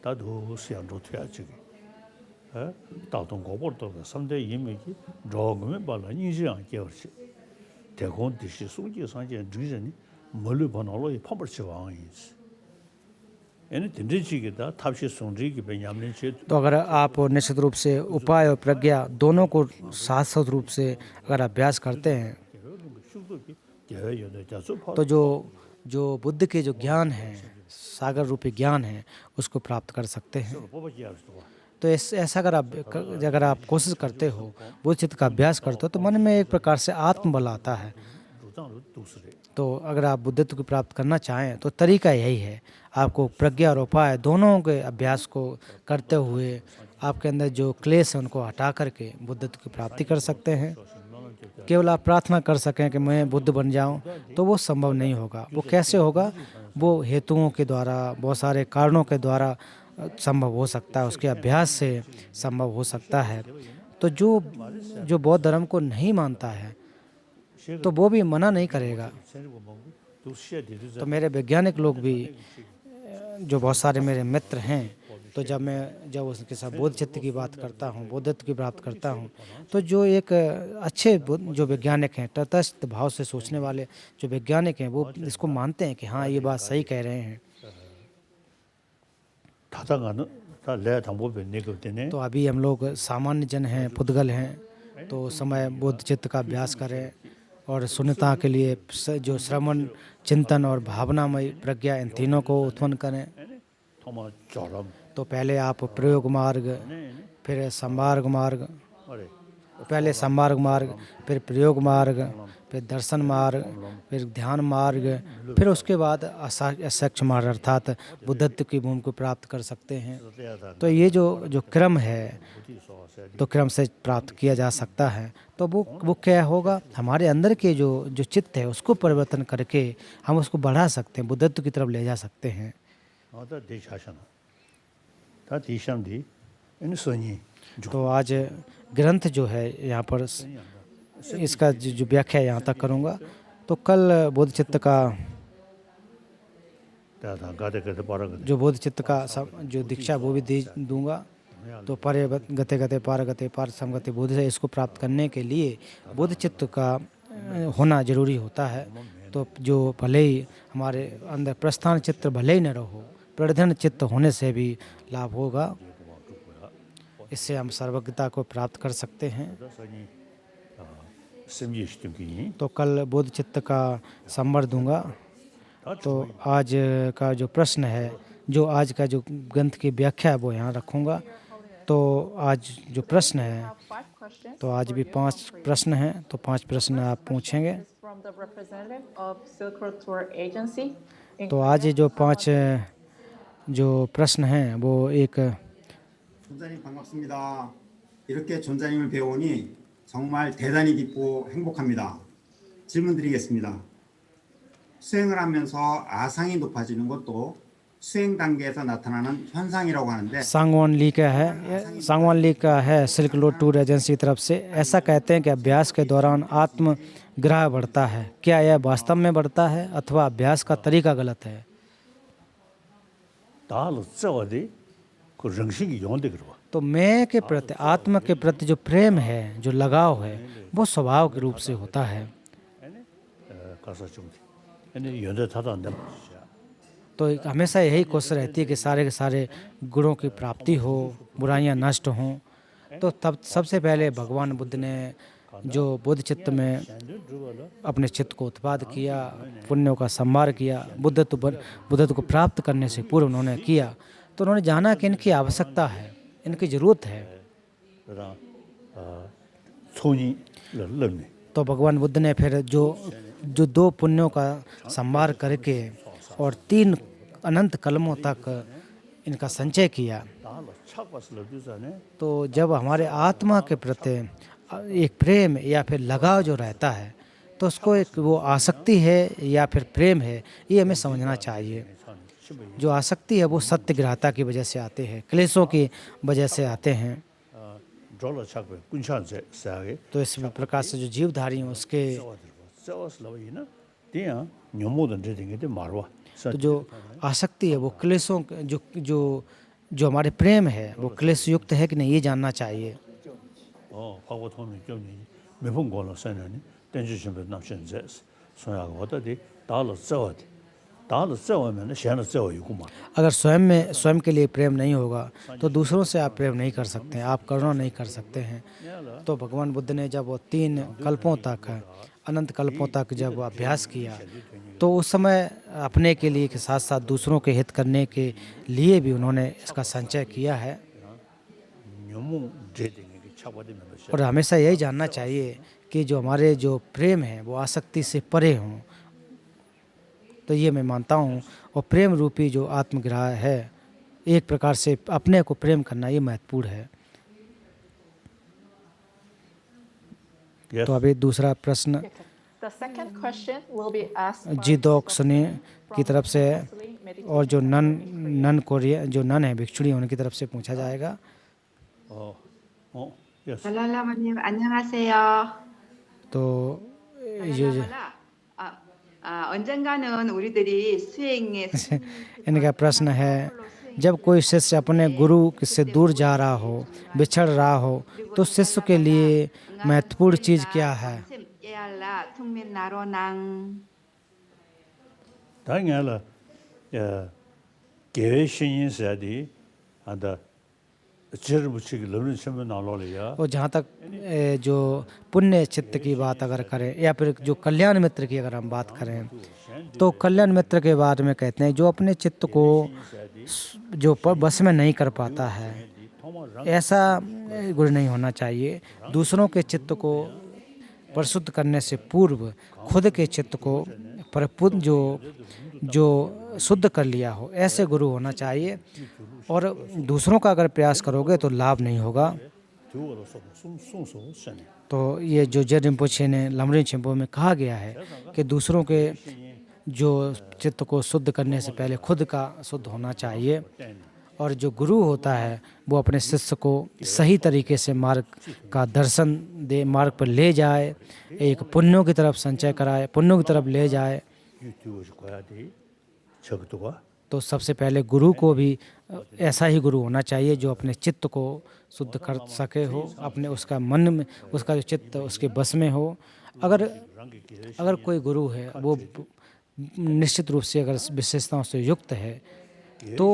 다도 시안도 돼야지 에 다도 고번도 3대 이미지 조금에 발라 인지한 게었지 대공 디시 수지 상제 주전이 멀리 번호로 파버치 왕이지 얘는 딘지기다 탑시 송지기 베냐민 제 तो अगर आप निश्चित रूप से उपाय और प्रज्ञा दोनों को साथ साथ रूप से अगर अभ्यास करते हैं शुद्ध기 대여도 자수 तो जो बुद्ध के जो ज्ञान है, सागर रूपी ज्ञान है, उसको प्राप्त कर सकते हैं। 뽑아지 알수 तो ऐसा अगर आप कोशिश करते हो, बुद्ध चित्त का अभ्यास करते हो, तो मन में एक प्रकार से आत्मबल आता है। 루장으로 두스레 तो अगर आप बुद्धत्व को प्राप्त करना चाहें तो तरीका यही है, आपको प्रज्ञा और उपाय दोनों के अभ्यास को करते हुए आपके अंदर जो क्लेश है उनको हटा करके बुद्धत्व की प्राप्ति कर सकते हैं। केवल आप प्रार्थना कर सकें कि मैं बुद्ध बन जाऊं, तो वो संभव नहीं होगा। वो कैसे होगा? वो हेतुओं के द्वारा, बहुत सारे कारणों के द्वारा संभव हो सकता है, उसके अभ्यास से संभव हो सकता है। तो जो बौद्ध धर्म को नहीं मानता है तो वो भी मना नहीं करेगा। तो मेरे वैज्ञानिक लोग भी, जो बहुत सारे मेरे मित्र हैं, तो जब उसके साथ बोध चित्त की बात करता हूँ, बोधत्व की बात करता हूँ, तो जो एक अच्छे जो वैज्ञानिक हैं, तटस्थ भाव से सोचने वाले जो वैज्ञानिक हैं, वो इसको मानते हैं कि हाँ ये बात सही कह रहे हैं। 다당하는 다 내가 당법에 내거든요. तो अभी हम लोग सामान्य जन हैं, पुद्गल हैं, तो समय बोध चित्त का अभ्यास करें और शून्यता के लिए जो श्रवण, चिंतन और भावनामय प्रज्ञा, इन तीनों को उत्पन्न करें। 토마처럼 तो पहले आप प्रयोग मार्ग, फिर संमार्ग मार्ग, 말해. पहले संमार्ग मार्ग, फिर प्रयोग मार्ग, फिर दर्शन मार्ग, फिर ध्यान मार्ग, फिर उसके बाद असक्ष मार्ग अर्थात बुद्धत्व की भूमि को प्राप्त कर सकते हैं। तो ये जो क्रम है, तो क्रम से प्राप्त किया जा सकता है। तो वो क्या होगा? हमारे अंदर के जो चित्त है उसको परिवर्तन करके हम उसको बढ़ा सकते हैं, बुद्धत्व की तरफ ले जा सकते हैं। 다 대샤잖아. 다 대샴디. इन सोनी तो आज ग्रंथ जो है यहाँ पर इसका जो व्याख्या यहाँ तक करूँगा। तो कल बोध चित्त का 다다 가데가데 바라가데 जो बोध चित्त का जो दीक्षा वो भी दूंगा। तो परे गते गते पार समगते बोध से इसको प्राप्त करने के लिए बोध चित्त का होना जरूरी होता है। तो जो भले ही हमारे अंदर प्रस्थान चित्त भले ही न रहो, प्रधन चित्त होने से भी लाभ होगा। इससे हम सर्वज्ञता को प्राप्त कर सकते हैं। 심지시등기니 तो कल बोध चित्त का संवर दूंगा। तो आज का जो प्रश्न है, जो आज का जो ग्रंथ की व्याख्या है वो यहाँ रखूँगा। तो आज जो प्रश्न है, तो आज भी 5 प्रश्न हैं, तो 5 प्रश्न आप पूछेंगे। From the representative of Silk Road Tour Agency. तो आज जो 5 जो प्रश्न हैं वो एक 존자님 반갑습니다. 이렇게 존자님을 배우니 정말 대단히 기쁘고 행복합니다. 질문 드리겠습니다. 수행을 하면서 아상이 높아지는 것도 수행 단계에서 나타나는 현상이라고 하는데 सांगवान ली का है सिल्क रोड टूर एजेंसी की तरफ से। ऐसा कहते हैं कि अभ्यास के दौरान आत्मग्रह बढ़ता है। क्या यह वास्तव में बढ़ता है अथवा अभ्यास का तरीका गलत है? 다를 써와디 그 정식이 용데 그러고 तो तो मैं के प्रति, आत्मा के प्रति जो प्रेम है, जो लगाव है, वो स्वभाव के रूप से होता है। 가서 좀 근데 연대 타도 안 되면 तो हमेशा यही कोशिश रहती है कि सारे के सारे गुणों की प्राप्ति हो, बुराइयां नष्ट हों। तो तब सबसे पहले भगवान बुद्ध ने जो बुद्ध चित्त में अपने चित्त को उत्पाद किया, पुण्यों का संभार किया, बुद्धत्व को प्राप्त करने से पूर्व उन्होंने किया। तो उन्होंने जाना कि इनकी आवश्यकता है, इनकी ज़रूरत है। 손이 르르네 तो भगवान बुद्ध ने फिर जो 2 पुण्यों का संभार करके और 3 अनंत कलमों तक इनका संचय किया। 다를 착봤을 주잖아요. तो जब हमारे आत्मा के प्रति एक प्रेम या फिर लगाव जो रहता है, तो उसको एक वो आसक्ति है या फिर प्रेम है, ये हमें समझना चाहिए। जो आसक्ति है वो सत्यग्रहता की वजह से आते हैं, क्लेशों की वजह से आते हैं। 졸라 착배 군찬제 사게 तो इस प्रकार से जो जीवधारी हैं उसके 세워스라고이나 대야 녀모든 되게 말와 तो जो आसक्ति है वो क्लेशों जो हमारे प्रेम है वो क्लेश युक्त है कि नहीं, ये जानना चाहिए। 하고 돈이 좀 몇번 걸어 선언이 던지시면 남신제 소야가 어디 달러 써야 달러 써면 셔는 써요구만 अगर स्वयं के लिए प्रेम नहीं होगा तो दूसरों से आप प्रेम नहीं कर सकते हैं, आप करुणा नहीं कर सकते हैं। तो भगवान बुद्ध ने जब वो 3 कल्पों तक, अनंत कल्पों तक जब अभ्यास किया, तो उस समय अपने के लिए के साथ साथ दूसरों के हित करने के लिए भी उन्होंने इसका संचय किया है। 녀모 제딩이 차버리면 और हमेशा यही जानना चाहिए कि जो हमारे जो प्रेम है वो आसक्ति से परे हों। तो ये मैं मानता हूँ। और प्रेम रूपी जो आत्मग्रह है, एक प्रकार से अपने को प्रेम करना, ये महत्वपूर्ण है। तो अभी दूसरा प्रश्न The second question will be asked by जीदोक सुनी की तरफ से है और जो नन कोरिया जो नन है भिक्षुणी उनकी तरफ से पूछा जाएगा। yes 달랄라마님 안녕하세요. तो ये 언젠가는 우리들이 수행에 इनका प्रश्न है, जब कोई शिष्य अपने गुरु से दूर जा रहा हो, बिछड़ रहा हो, तो शिष्य के लिए महत्वपूर्ण चीज़ क्या है? 예알라 퉁민 나로낭 당연히 계획 신인사디 한다 जरबुची लवण समय नालो लिया और जहाँ तक जो पुण्य चित्त की बात अगर करें या फिर जो कल्याण मित्र की अगर हम बात करें, तो कल्याण मित्र के बारे में कहते हैं जो अपने चित्त को जो बस में नहीं कर पाता है, ऐसा गुण नहीं होना चाहिए। दूसरों के चित्त को परिशुद्ध करने से पूर्व खुद के चित्त को परिपूर्ण जो शुद्ध कर लिया हो, ऐसे गुरु होना चाहिए। और दूसरों का अगर प्रयास करोगे तो लाभ नहीं होगा। तो ये जो जेड रिम्पोछे ने लमरिन छिंपो में कहा गया है कि दूसरों के जो चित्त को शुद्ध करने से पहले खुद का शुद्ध होना चाहिए। और जो गुरु होता है वो अपने शिष्य को सही तरीके से मार्ग का दर्शन दे, मार्ग पर ले जाए, एक पुण्यों की तरफ संचय कराए, पुण्यों की तरफ ले जाए। तो सबसे पहले गुरु को भी ऐसा ही गुरु होना चाहिए जो अपने चित्त को शुद्ध कर सके हो, अपने उसका मन में उसका जो चित्त उसके बस में हो। अगर कोई गुरु है वो निश्चित रूप से अगर विशेषताओं से युक्त है, तो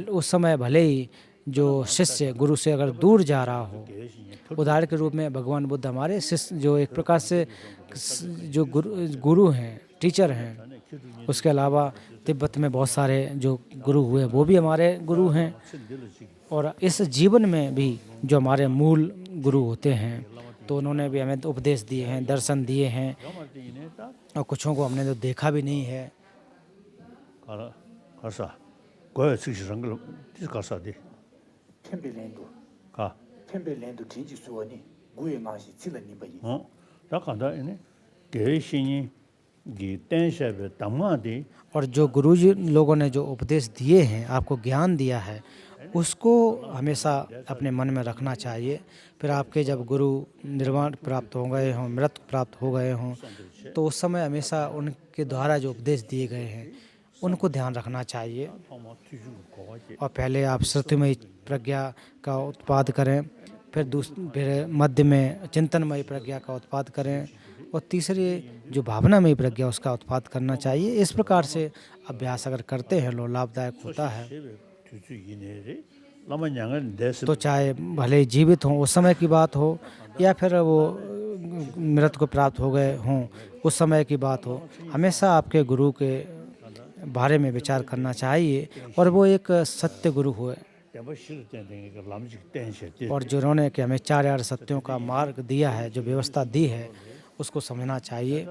उस समय भले ही जो शिष्य गुरु से अगर दूर जा रहा हो, उदाहरण के रूप में भगवान बुद्ध हमारे शिष्य जो एक प्रकार से जो गुरु हैं, टीचर हैं, उसके अलावा तिब्बत में बहुत सारे जो गुरु हुए वो भी हमारे गुरु हैं। और इस जीवन में भी जो हमारे मूल गुरु होते हैं, तो उन्होंने भी हमें उपदेश दिए हैं, दर्शन दिए हैं, और कुछों को हमने तो देखा भी नहीं है। 템벨랜드 진지 수원이 구에 나시 찔러 님바이 और जो गुरुजी लोगों ने जो उपदेश दिए हैं, आपको ज्ञान दिया है, उसको हमेशा अपने मन में रखना चाहिए। फिर आपके जब गुरु निर्वाण प्राप्त हो गए हों, मृत्यु प्राप्त हो गए हों, तो उस समय हमेशा उनके द्वारा जो उपदेश दिए गए हैं उनको ध्यान रखना चाहिए। थामा तुजु कोवाje और पहले आप श्रुतिमयी प्रज्ञा का उत्पाद करें, फिर मध्य में चिंतनमयी प्रज्ञा का उत्पाद करें, और तीसरी जो भावनामयी प्रज्ञा उसका उत्पाद करना चाहिए। इस प्रकार से अभ्यास अगर करते हैं लोग लाभदायक होता है। tuju yinere lama nyangan des तो चाहे भले जीवित हों उस समय की बात हो, या फिर वो मृत्यु को प्राप्त हो गए हों उस समय की बात हो, हमेशा आपके गुरु के बारे में विचार करना चाहिए, और वो एक सत्य गुरु हुए, temba shir ten den lamjik tenshe de और जिन्होंने कि हमें चार यार सत्यों का मार्ग दिया है, जो व्यवस्था दी है, उसको समझना चाहिए।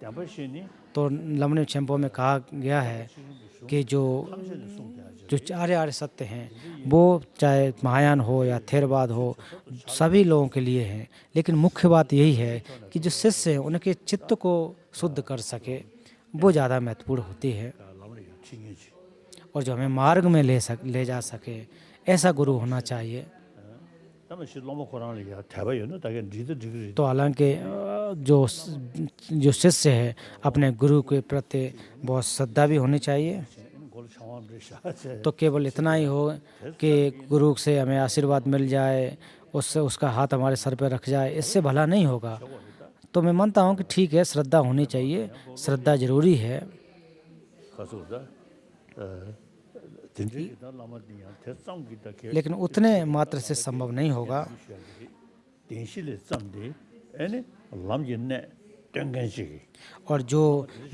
temba shini तो लमनी चैम्पो में कहा गया है कि जो चार यार सत्य हैं वो चाहे महायान हो या थेरवाद हो, सभी लोगों के लिए हैं, लेकिन मुख्य बात यही है कि जो शिष्य हैं उनके चित्त को शुद्ध कर सके, वो ज़्यादा महत्वपूर्ण होती है, lamri chingeji और जो हमें मार्ग में ले जा सके, ऐसा गुरु होना चाहिए। tama shir lama koran ya thaba yo no ta gen jid degree तो हालांकि जो शिष्य है अपने गुरु के प्रति बहुत श्रद्धा भी होनी चाहिए। gol chawan brisha che तो केवल इतना ही हो कि गुरु से हमें आशीर्वाद मिल जाए, उससे उसका हाथ हमारे सर पर रख जाए, इससे भला नहीं होगा। तो मैं मानता हूँ कि ठीक है, श्रद्धा होनी चाहिए, श्रद्धा जरूरी है, kasurda tinje da lama diya tesam gita ke लेकिन उतने मात्र से संभव नहीं होगा। denshile samde ene lam yinne tengen shigi और जो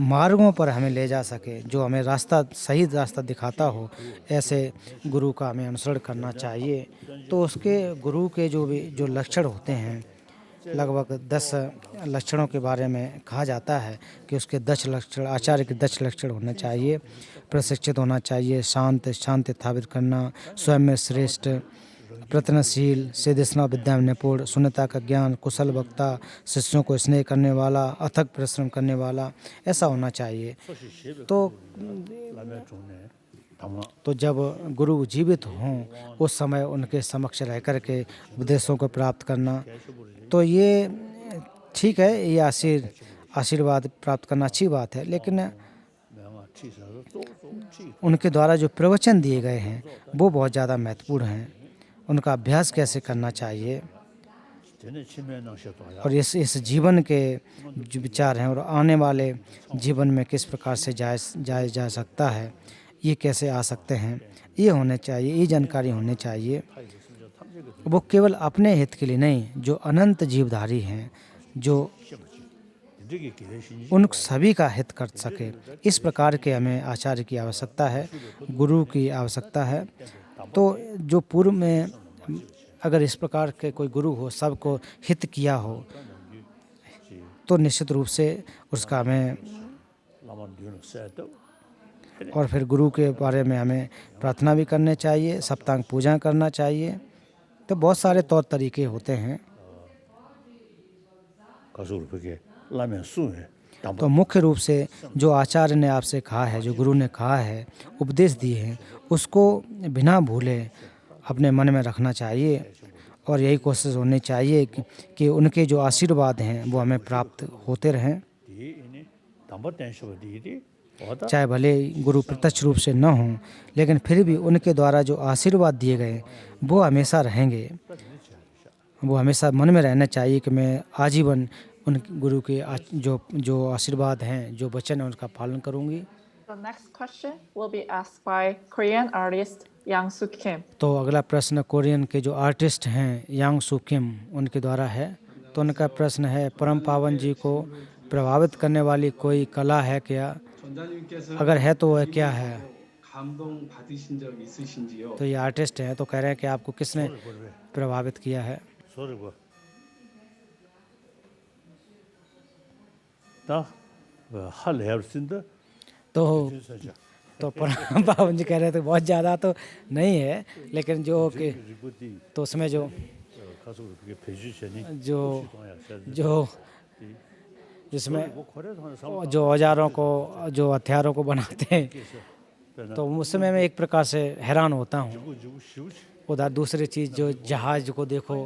मार्गों पर हमें ले जा सके, जो हमें रास्ता सही रास्ता दिखाता हो, ऐसे गुरु का हमें अनुसरण करना चाहिए। तो उसके गुरु के जो लक्षण होते हैं, लगभग 10 लक्षणों के बारे में कहा जाता है कि उसके 10 लक्षण, आचार्य के 10 लक्षण होने चाहिए। प्रशिक्षित होना चाहिए, शांत स्थापित करना, स्वयं में श्रेष्ठ, प्रयत्नशील, सिद्धस्ना विद्या में निपुण, शून्यता का ज्ञान, कुशल वक्ता, शिष्यों को स्नेह करने वाला, अथक परिश्रम करने वाला, ऐसा होना चाहिए। lama chune tama तो जब गुरु जीवित हों उस समय उनके समक्ष रह कर के उपदेशों को प्राप्त करना, तो ये ठीक है, ये आशीर्वाद प्राप्त करना अच्छी बात है, लेकिन menga chi sa so chi उनके द्वारा जो प्रवचन दिए गए हैं वो बहुत ज़्यादा महत्वपूर्ण हैं। उनका अभ्यास कैसे करना चाहिए, tene chime na she to ya और इस जीवन के जो विचार हैं और आने वाले जीवन में किस प्रकार से जाया जा सकता है, ये कैसे आ सकते हैं, ये होने चाहिए, ये जानकारी होनी चाहिए। वो केवल अपने हित के लिए नहीं, जो अनंत जीवधारी हैं, जो dige ke shin उन सभी का हित कर सके, इस प्रकार के हमें आचार्य की आवश्यकता है, गुरु की आवश्यकता है। तो जो पूर्व में अगर इस प्रकार के कोई गुरु हो, सबको हित किया हो, तो निश्चित रूप से उसका हमें, lama dyun sa to और फिर गुरु के बारे में हमें प्रार्थना भी करनी चाहिए, सप्तांग पूजा करना चाहिए। तो बहुत सारे तौर तरीके होते हैं। kasur peke lama su he tama तो मुख्य रूप से जो आचार्य ने आपसे कहा है, जो गुरु ने कहा है, उपदेश दिए हैं, उसको बिना भूले अपने मन में रखना चाहिए, और यही कोशिश होनी चाहिए कि उनके जो आशीर्वाद हैं वो हमें प्राप्त होते रहें। di ine tamba tensho di oda चाहे भले गुरु प्रत्यक्ष रूप से न हों, लेकिन फिर भी उनके द्वारा जो आशीर्वाद दिए गए वो हमेशा रहेंगे, वो हमेशा मन में रहना चाहिए कि मैं आजीवन उन गुरु के जो आशीर्वाद हैं, जो वचन है, उनका पालन करूंगी। The next question will be asked by Korean artist Yang Suk Kim. तो अगला प्रश्न कोरियन के जो आर्टिस्ट हैं यांग सू किम, उनके द्वारा है। तो उनका प्रश्न है, परम पावन जी को प्रभावित करने वाली कोई कला है क्या, अगर है तो वह क्या है। 감동 받으신 적 있으신지요? तो ये आर्टिस्ट हैं, तो कह रहे हैं कि आपको किसने प्रभावित किया है। sorry go ta hal her sinda तो saja तो परम पावन जी कह रहे थे बहुत ज़्यादा तो नहीं है, लेकिन जो कि ribudi तो उसमें जो kasur peke peju cheni जो जिसमें वो खरे तो जो औजारों को, जो हथियारों को बनाते हैं, तो उस समय मैं एक प्रकार से हैरान होता हूँ। jugu shiu उधर दूसरी चीज़ जो जहाज को देखो,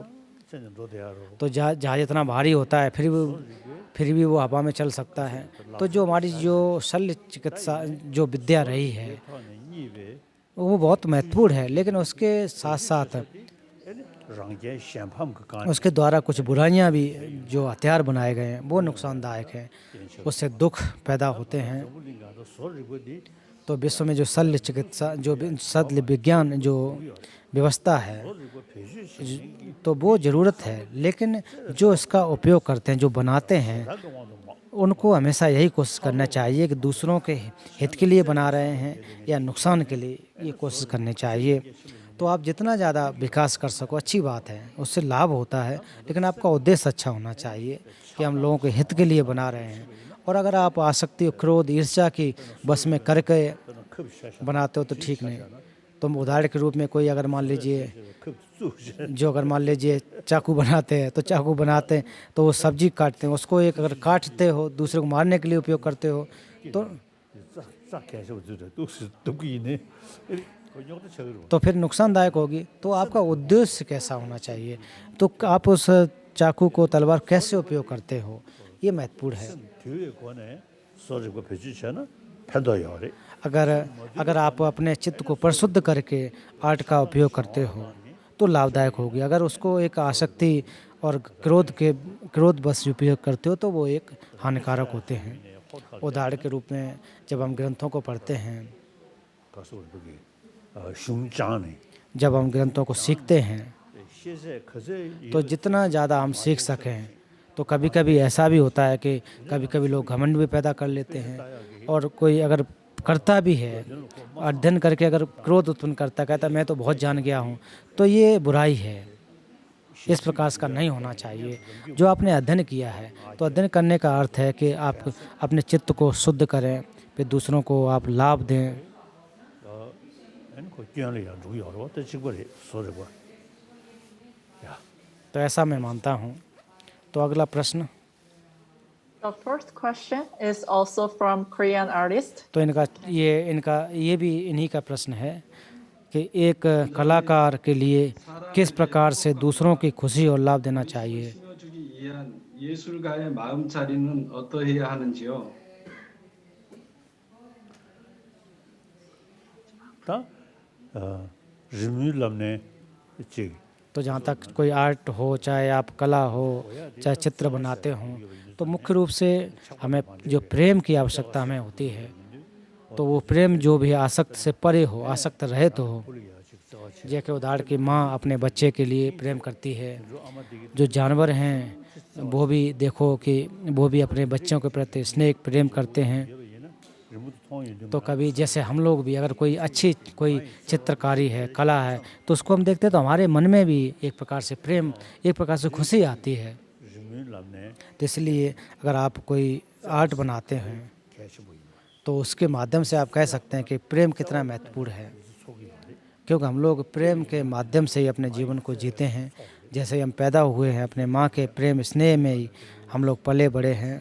तो जहाज इतना भारी होता है फिर भी वो हवा में चल सकता है। तो जो हमारी जो शल्य चिकित्सा जो विद्या रही है वो बहुत महत्वपूर्ण है, लेकिन उसके साथ साथ उसके द्वारा कुछ बुराइयां भी जो हथियार बनाए गए हैं वो नुकसानदायक हैं, उससे दुख पैदा होते हैं। तो विश्व में जो शल्य चिकित्सा जो शल्य विज्ञान जो व्यवस्था है तो वो ज़रूरत है, लेकिन जो इसका उपयोग करते हैं, जो बनाते हैं, उनको हमेशा यही कोशिश करना चाहिए कि दूसरों के हित के लिए बना रहे हैं या नुकसान के लिए, ये कोशिश करनी चाहिए। तो आप जितना ज़्यादा विकास कर सको अच्छी बात है, उससे लाभ होता है, लेकिन आपका उद्देश्य अच्छा होना चाहिए कि हम लोगों के हित के लिए बना रहे हैं। और अगर आप आसक्ति, क्रोध, ईर्ष्या की बस में करके बनाते हो तो ठीक नहीं। तो उदाहरण के रूप में कोई अगर मान लीजिए चाकू बनाते हैं, तो चाकू बनाते हैं तो वो सब्जी काटते हैं, उसको एक अगर काटते हो दूसरे को मारने के लिए उपयोग करते हो तो फिर नुकसानदायक होगी। तो आपका उद्देश्य कैसा होना चाहिए, तो आप उस चाकू को, तलवार कैसे उपयोग करते हो, ये महत्वपूर्ण है। अगर आप अपने चित्त को परिशुद्ध करके आर्ट का उपयोग करते हो तो लाभदायक होगी। अगर उसको एक आसक्ति और क्रोध बस उपयोग करते हो तो वो एक हानिकारक होते हैं। उदाहरण के रूप में जब हम ग्रंथों को पढ़ते हैं, जब हम ग्रंथों को सीखते हैं तो जितना ज़्यादा हम सीख सकें, तो कभी कभी ऐसा भी होता है कि कभी कभी लोग घमंड भी पैदा कर लेते हैं, और कोई अगर करता भी है अध्ययन करके अगर क्रोध उत्पन्न करता, कहता मैं तो बहुत जान गया हूँ, तो ये बुराई है। इस प्रकार का नहीं होना चाहिए। जो आपने अध्ययन किया है, तो अध्ययन करने का अर्थ है कि आप अपने चित्त को शुद्ध करें, फिर दूसरों को आप लाभ दें। तो ऐसा मैं मानता हूँ। तो अगला प्रश्न। The first question is also from Korean artist. तो ये भी इन्हीं का प्रश्न है कि एक कलाकार के लिए किस प्रकार से दूसरों की खुशी और लाभ देना चाहिए। 심어주기 위한 예술가의 마음자리는 어떠해야 하는지요? तो जहाँ तक कोई आर्ट हो, चाहे आप कला हो, चाहे चित्र बनाते हों, तो मुख्य रूप से हमें जो प्रेम की आवश्यकता हमें होती है, तो वो प्रेम जो भी आसक्त से परे हो, आसक्त रहित हो। जैसे उदाहरण की माँ अपने बच्चे के लिए प्रेम करती है, जो जानवर हैं वो भी देखो कि वो भी अपने बच्चों के प्रति स्नेह प्रेम करते हैं। तो कभी जैसे हम लोग भी अगर कोई अच्छी कोई चित्रकारी है, कला है, तो उसको हम देखते हैं तो हमारे मन में भी एक प्रकार से प्रेम, एक प्रकार से खुशी आती है। तो इसलिए अगर आप कोई आर्ट बनाते हैं तो उसके माध्यम से आप कह सकते हैं कि प्रेम कितना महत्वपूर्ण है, क्योंकि हम लोग प्रेम के माध्यम से ही अपने जीवन को जीते हैं। जैसे हम पैदा हुए हैं अपने माँ के प्रेम स्नेह में ही हम लोग पले बड़े हैं।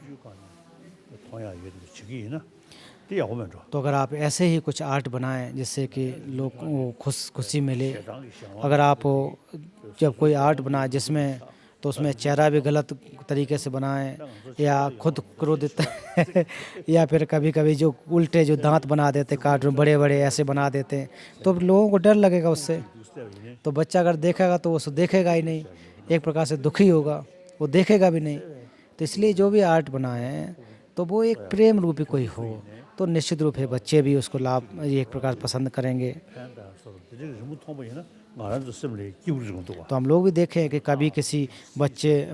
तो अगर आप ऐसे ही कुछ आर्ट बनाएं जिससे कि लोग को खुशी मिले, अगर आप जब कोई आर्ट बनाए जिसमें तो उसमें चेहरा भी गलत तरीके से बनाएं या खुद क्रोधित या फिर कभी कभी जो उल्टे जो दांत बना देते कार्टून बड़े बड़े ऐसे बना देते हैं, तो लोगों को डर लगेगा उससे। तो बच्चा अगर देखेगा तो वो देखेगा ही नहीं, एक प्रकार से दुखी होगा, वो देखेगा भी नहीं। तो इसलिए जो भी आर्ट बनाए तो वो एक प्रेम रूपी कोई हो, तो निश्चित रूप से बच्चे भी उसको लाभ एक प्रकार पसंद करेंगे। तो हम लोग भी देखें कि कभी किसी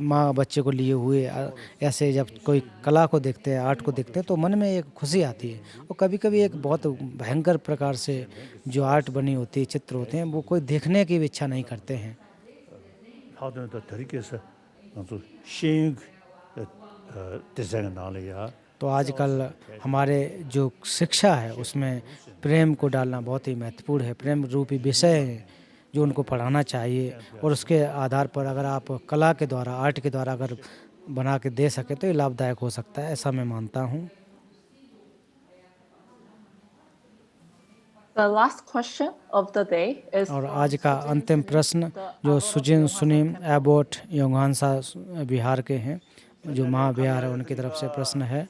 माँ बच्चे को लिए हुए ऐसे जब कोई कला को देखते हैं, आर्ट को देखते हैं, तो मन में एक खुशी आती है। और कभी कभी एक बहुत भयंकर प्रकार से जो आर्ट बनी होती है, चित्र होते हैं, वो कोई देखने की भी इच्छा नहीं करते हैं। तो आजकल हमारे जो शिक्षा है उसमें प्रेम को डालना बहुत ही महत्वपूर्ण है। प्रेम रूपी विषय है जो उनको पढ़ाना चाहिए, और उसके आधार पर अगर आप कला के द्वारा, आर्ट के द्वारा अगर बना के दे सके तो ये लाभदायक हो सकता है, ऐसा मैं मानता हूँ। The last question of the day is और from आज का अंतिम प्रश्न जो सुजिन सुनीम एबोट योंगहानसा बिहार के हैं, जो महाबिहार है, उनकी तरफ से प्रश्न है।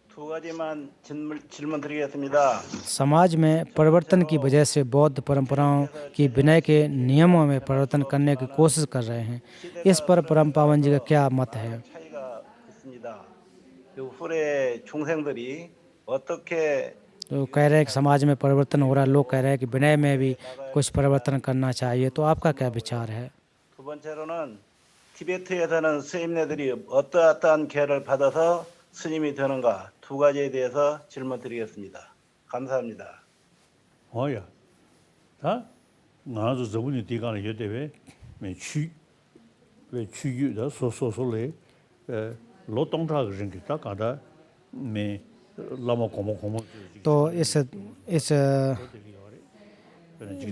두 가지만 질문 드리겠습니다. समाज में परिवर्तन की वजह से बौद्ध परंपराओं की विनय के नियमों में परिवर्तन करने की कोशिश कर रहे हैं, इस पर परम पावन जी का क्या मत है? 차이가 있습니다. 후래 중생들이 어떻게 तो कह रहे हैं कि समाज में परिवर्तन हो रहा है, लोग कह रहे हैं कि विनय में भी कुछ परिवर्तन करना चाहिए, तो आपका क्या विचार है? 두 번째로는 티베트에서는 스님네들이 어떠한 계를 받아서 스님이 되는가 두 가지에 대해서 질문 드리겠습니다. 감사합니다. 어야. 다 나도 저분이 디가는 여대왜 왜 취유다 소소소래 로동자 그런 게 다가다 매 라마 고모 तो इस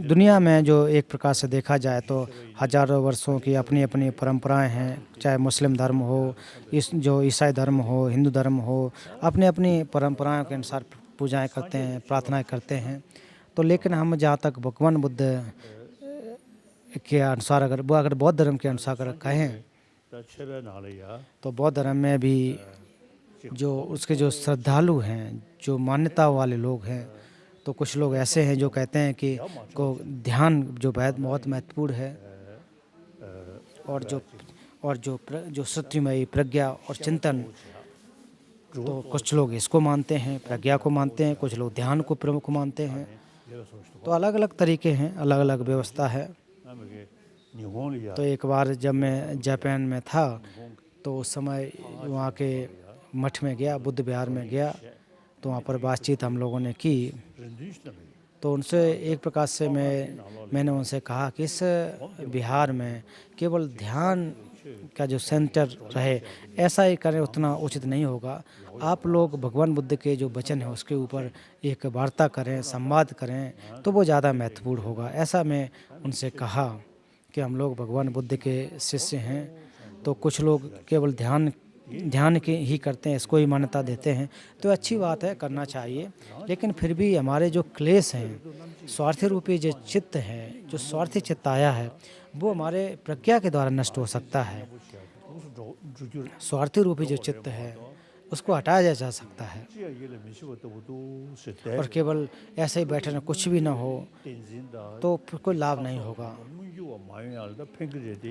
दुनिया में जो एक प्रकार से देखा जाए तो हजारों वर्षों की अपनी अपनी परंपराएं हैं, चाहे मुस्लिम धर्म हो, जो ईसाई धर्म हो, हिंदू धर्म हो, अपनी अपनी परंपराओं के अनुसार पूजाएं करते हैं, प्रार्थनाएं करते हैं। तो लेकिन हम जहाँ तक भगवान बुद्ध के अनुसार अगर बौद्ध धर्म के अनुसार अगर कहें तो बौद्ध धर्म में भी जो उसके जो श्रद्धालु हैं, जो मान्यता वाले लोग हैं, तो कुछ लोग ऐसे हैं जो कहते हैं कि को ध्यान जो बहुत महत्वपूर्ण है, और जो सत्यमयी प्रज्ञा और चिंतन, तो कुछ लोग इसको मानते हैं, प्रज्ञा को मानते हैं, कुछ लोग ध्यान को प्रमुख मानते हैं। तो अलग अलग तरीके हैं, अलग अलग व्यवस्था है। तो एक बार जब मैं जापान में था तो उस समय वहाँ के मठ में गया, बुद्ध विहार में गया, तो वहाँ पर बातचीत हम लोगों ने की। तो उनसे एक प्रकार से मैंने उनसे कहा कि इस बिहार में केवल ध्यान का जो सेंटर रहे ऐसा ही करें उतना उचित नहीं होगा। आप लोग भगवान बुद्ध के जो वचन है उसके ऊपर एक वार्ता करें, संवाद करें, तो वो ज़्यादा महत्वपूर्ण होगा। ऐसा मैं उनसे कहा कि हम लोग भगवान बुद्ध के शिष्य हैं, तो कुछ लोग केवल ध्यान के ही करते हैं, इसको ही मान्यता देते हैं, तो अच्छी बात है, करना चाहिए। लेकिन फिर भी हमारे जो क्लेश हैं, स्वार्थी रूपी जो चित्त है, जो स्वार्थी चित्त आया है, वो हमारे प्रज्ञा के द्वारा नष्ट हो सकता है। स्वार्थी रूपी जो चित्त है उसको हटाया जा सकता है, और केवल ऐसे ही बैठे ना, कुछ भी ना हो तो फिर कोई लाभ नहीं होगा।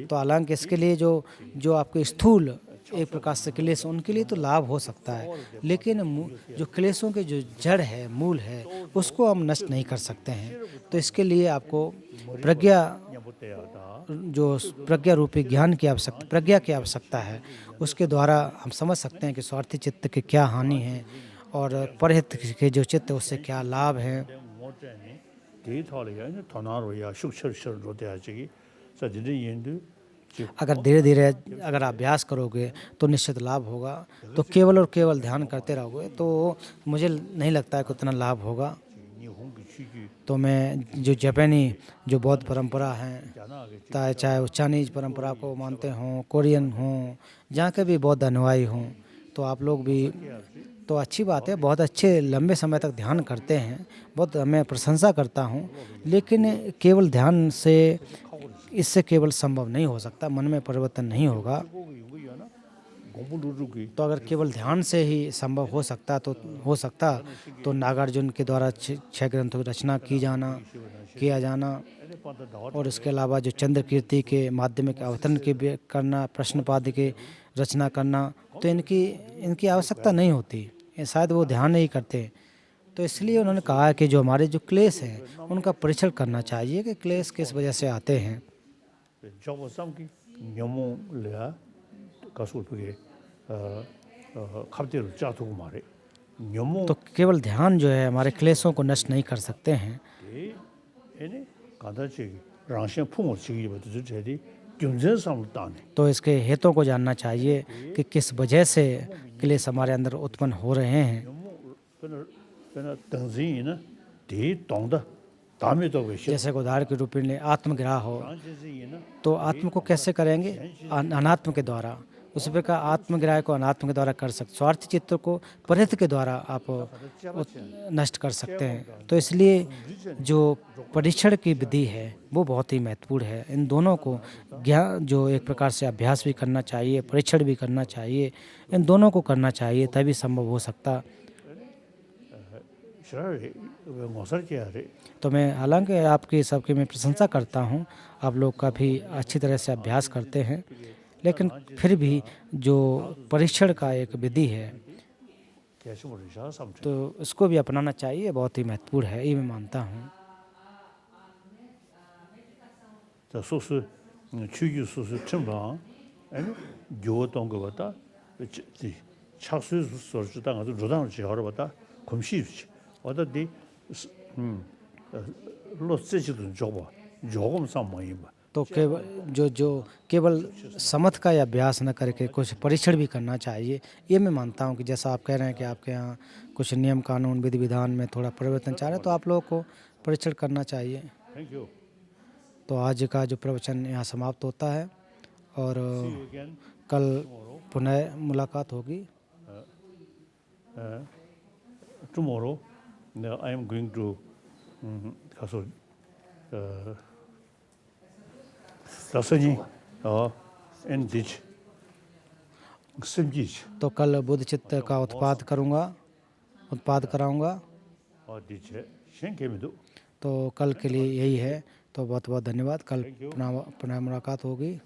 तो हालांकि इसके लिए जो आपके स्थूल एक प्रकार से क्लेश, उनके लिए तो लाभ हो सकता है, लेकिन जो क्लेशों के जो जड़ है, मूल है, उसको हम नष्ट नहीं कर सकते हैं। तो इसके लिए आपको प्रज्ञा रूपी ज्ञान की आवश्यकता, प्रज्ञा की आवश्यकता है। उसके द्वारा हम समझ सकते हैं कि स्वार्थी चित्त की क्या हानि है और परहित के जो चित्त है उससे क्या लाभ है। अगर धीरे धीरे अगर अभ्यास करोगे तो निश्चित लाभ होगा। तो केवल और केवल ध्यान करते रहोगे तो मुझे नहीं लगता है कि उतना लाभ होगा। तो मैं जो जापानी जो बौद्ध परंपरा है, चाहे वो चाइनीज परंपरा को मानते हों, कोरियन हों, जहाँ के भी बौद्ध अनुयायी हों, तो आप लोग भी, तो अच्छी बात है, बहुत अच्छे लंबे समय तक ध्यान करते हैं, बहुत मैं प्रशंसा करता हूँ। लेकिन केवल ध्यान से इससे केवल संभव नहीं हो सकता, मन में परिवर्तन नहीं होगा। तो अगर केवल ध्यान से ही संभव हो सकता तो नागार्जुन के द्वारा 6 ग्रंथों की रचना किया जाना, और इसके अलावा जो चंद्र कीर्ति के माध्यमिक अवतरण के करना, प्रश्नपाद के रचना करना, तो इनकी आवश्यकता नहीं होती, शायद वो ध्यान नहीं करते। तो इसलिए उन्होंने कहा कि जो हमारे जो क्लेश हैं उनका परीक्षण करना चाहिए कि क्लेश किस वजह से आते हैं। तो केवल ध्यान जो है हमारे क्लेशों को नष्ट नहीं कर सकते हैं। तो इसके हेतुओं को जानना चाहिए कि किस वजह से क्लेश हमारे अंदर उत्पन्न हो रहे हैं। जैसे उदाहरण के रूप में आत्मग्रह हो, तो आत्म को कैसे करेंगे? अनात्म के द्वारा। उसी प्रकार आत्मग्राह को अनात्म के द्वारा कर सकते, स्वार्थी चित्त को परित के द्वारा आप नष्ट कर सकते हैं। तो इसलिए जो परीक्षण की विधि है वो बहुत ही महत्वपूर्ण है। इन दोनों को ज्ञान जो एक प्रकार से अभ्यास भी करना चाहिए, परीक्षण भी करना चाहिए, इन दोनों को करना चाहिए, तभी संभव हो सकता। तो मैं हालांकि आपकी सबकी मैं प्रशंसा करता हूँ, आप लोग काफ़ी अच्छी तरह से अभ्यास करते हैं, लेकिन फिर भी जो परीक्षण का एक विधि है तो इसको भी अपनाना चाहिए, बहुत ही महत्वपूर्ण है, ये मैं मानता हूँ। 소수 추규 소수 첨방 아니 교동 거다 착수 소주당 아주 조당을 지하러 봤다 검시지 어디 로스지도 줘봐 조금 삼모이 봐 तो केवल जो केवल समथ का ही अभ्यास न करके कुछ परीक्षण भी करना चाहिए, ये मैं मानता हूँ कि जैसा आप कह रहे हैं कि आपके यहाँ कुछ नियम कानून विधि विधान में थोड़ा परिवर्तन चाह रहे हैं, तो आप लोगों को परीक्षण करना चाहिए। थैंक यू तो आज का जो प्रवचन यहाँ समाप्त होता है और कल पुनः मुलाकात होगी। tomorrow I am going to 가서 라선이 and ditch 심지치 तो कल बुद्ध चित्त का उत्पाद कराऊंगा। ditch शंकेमिदो तो कल के लिए यही है। तो बहुत बहुत धन्यवाद। कल पुनः मुलाकात होगी।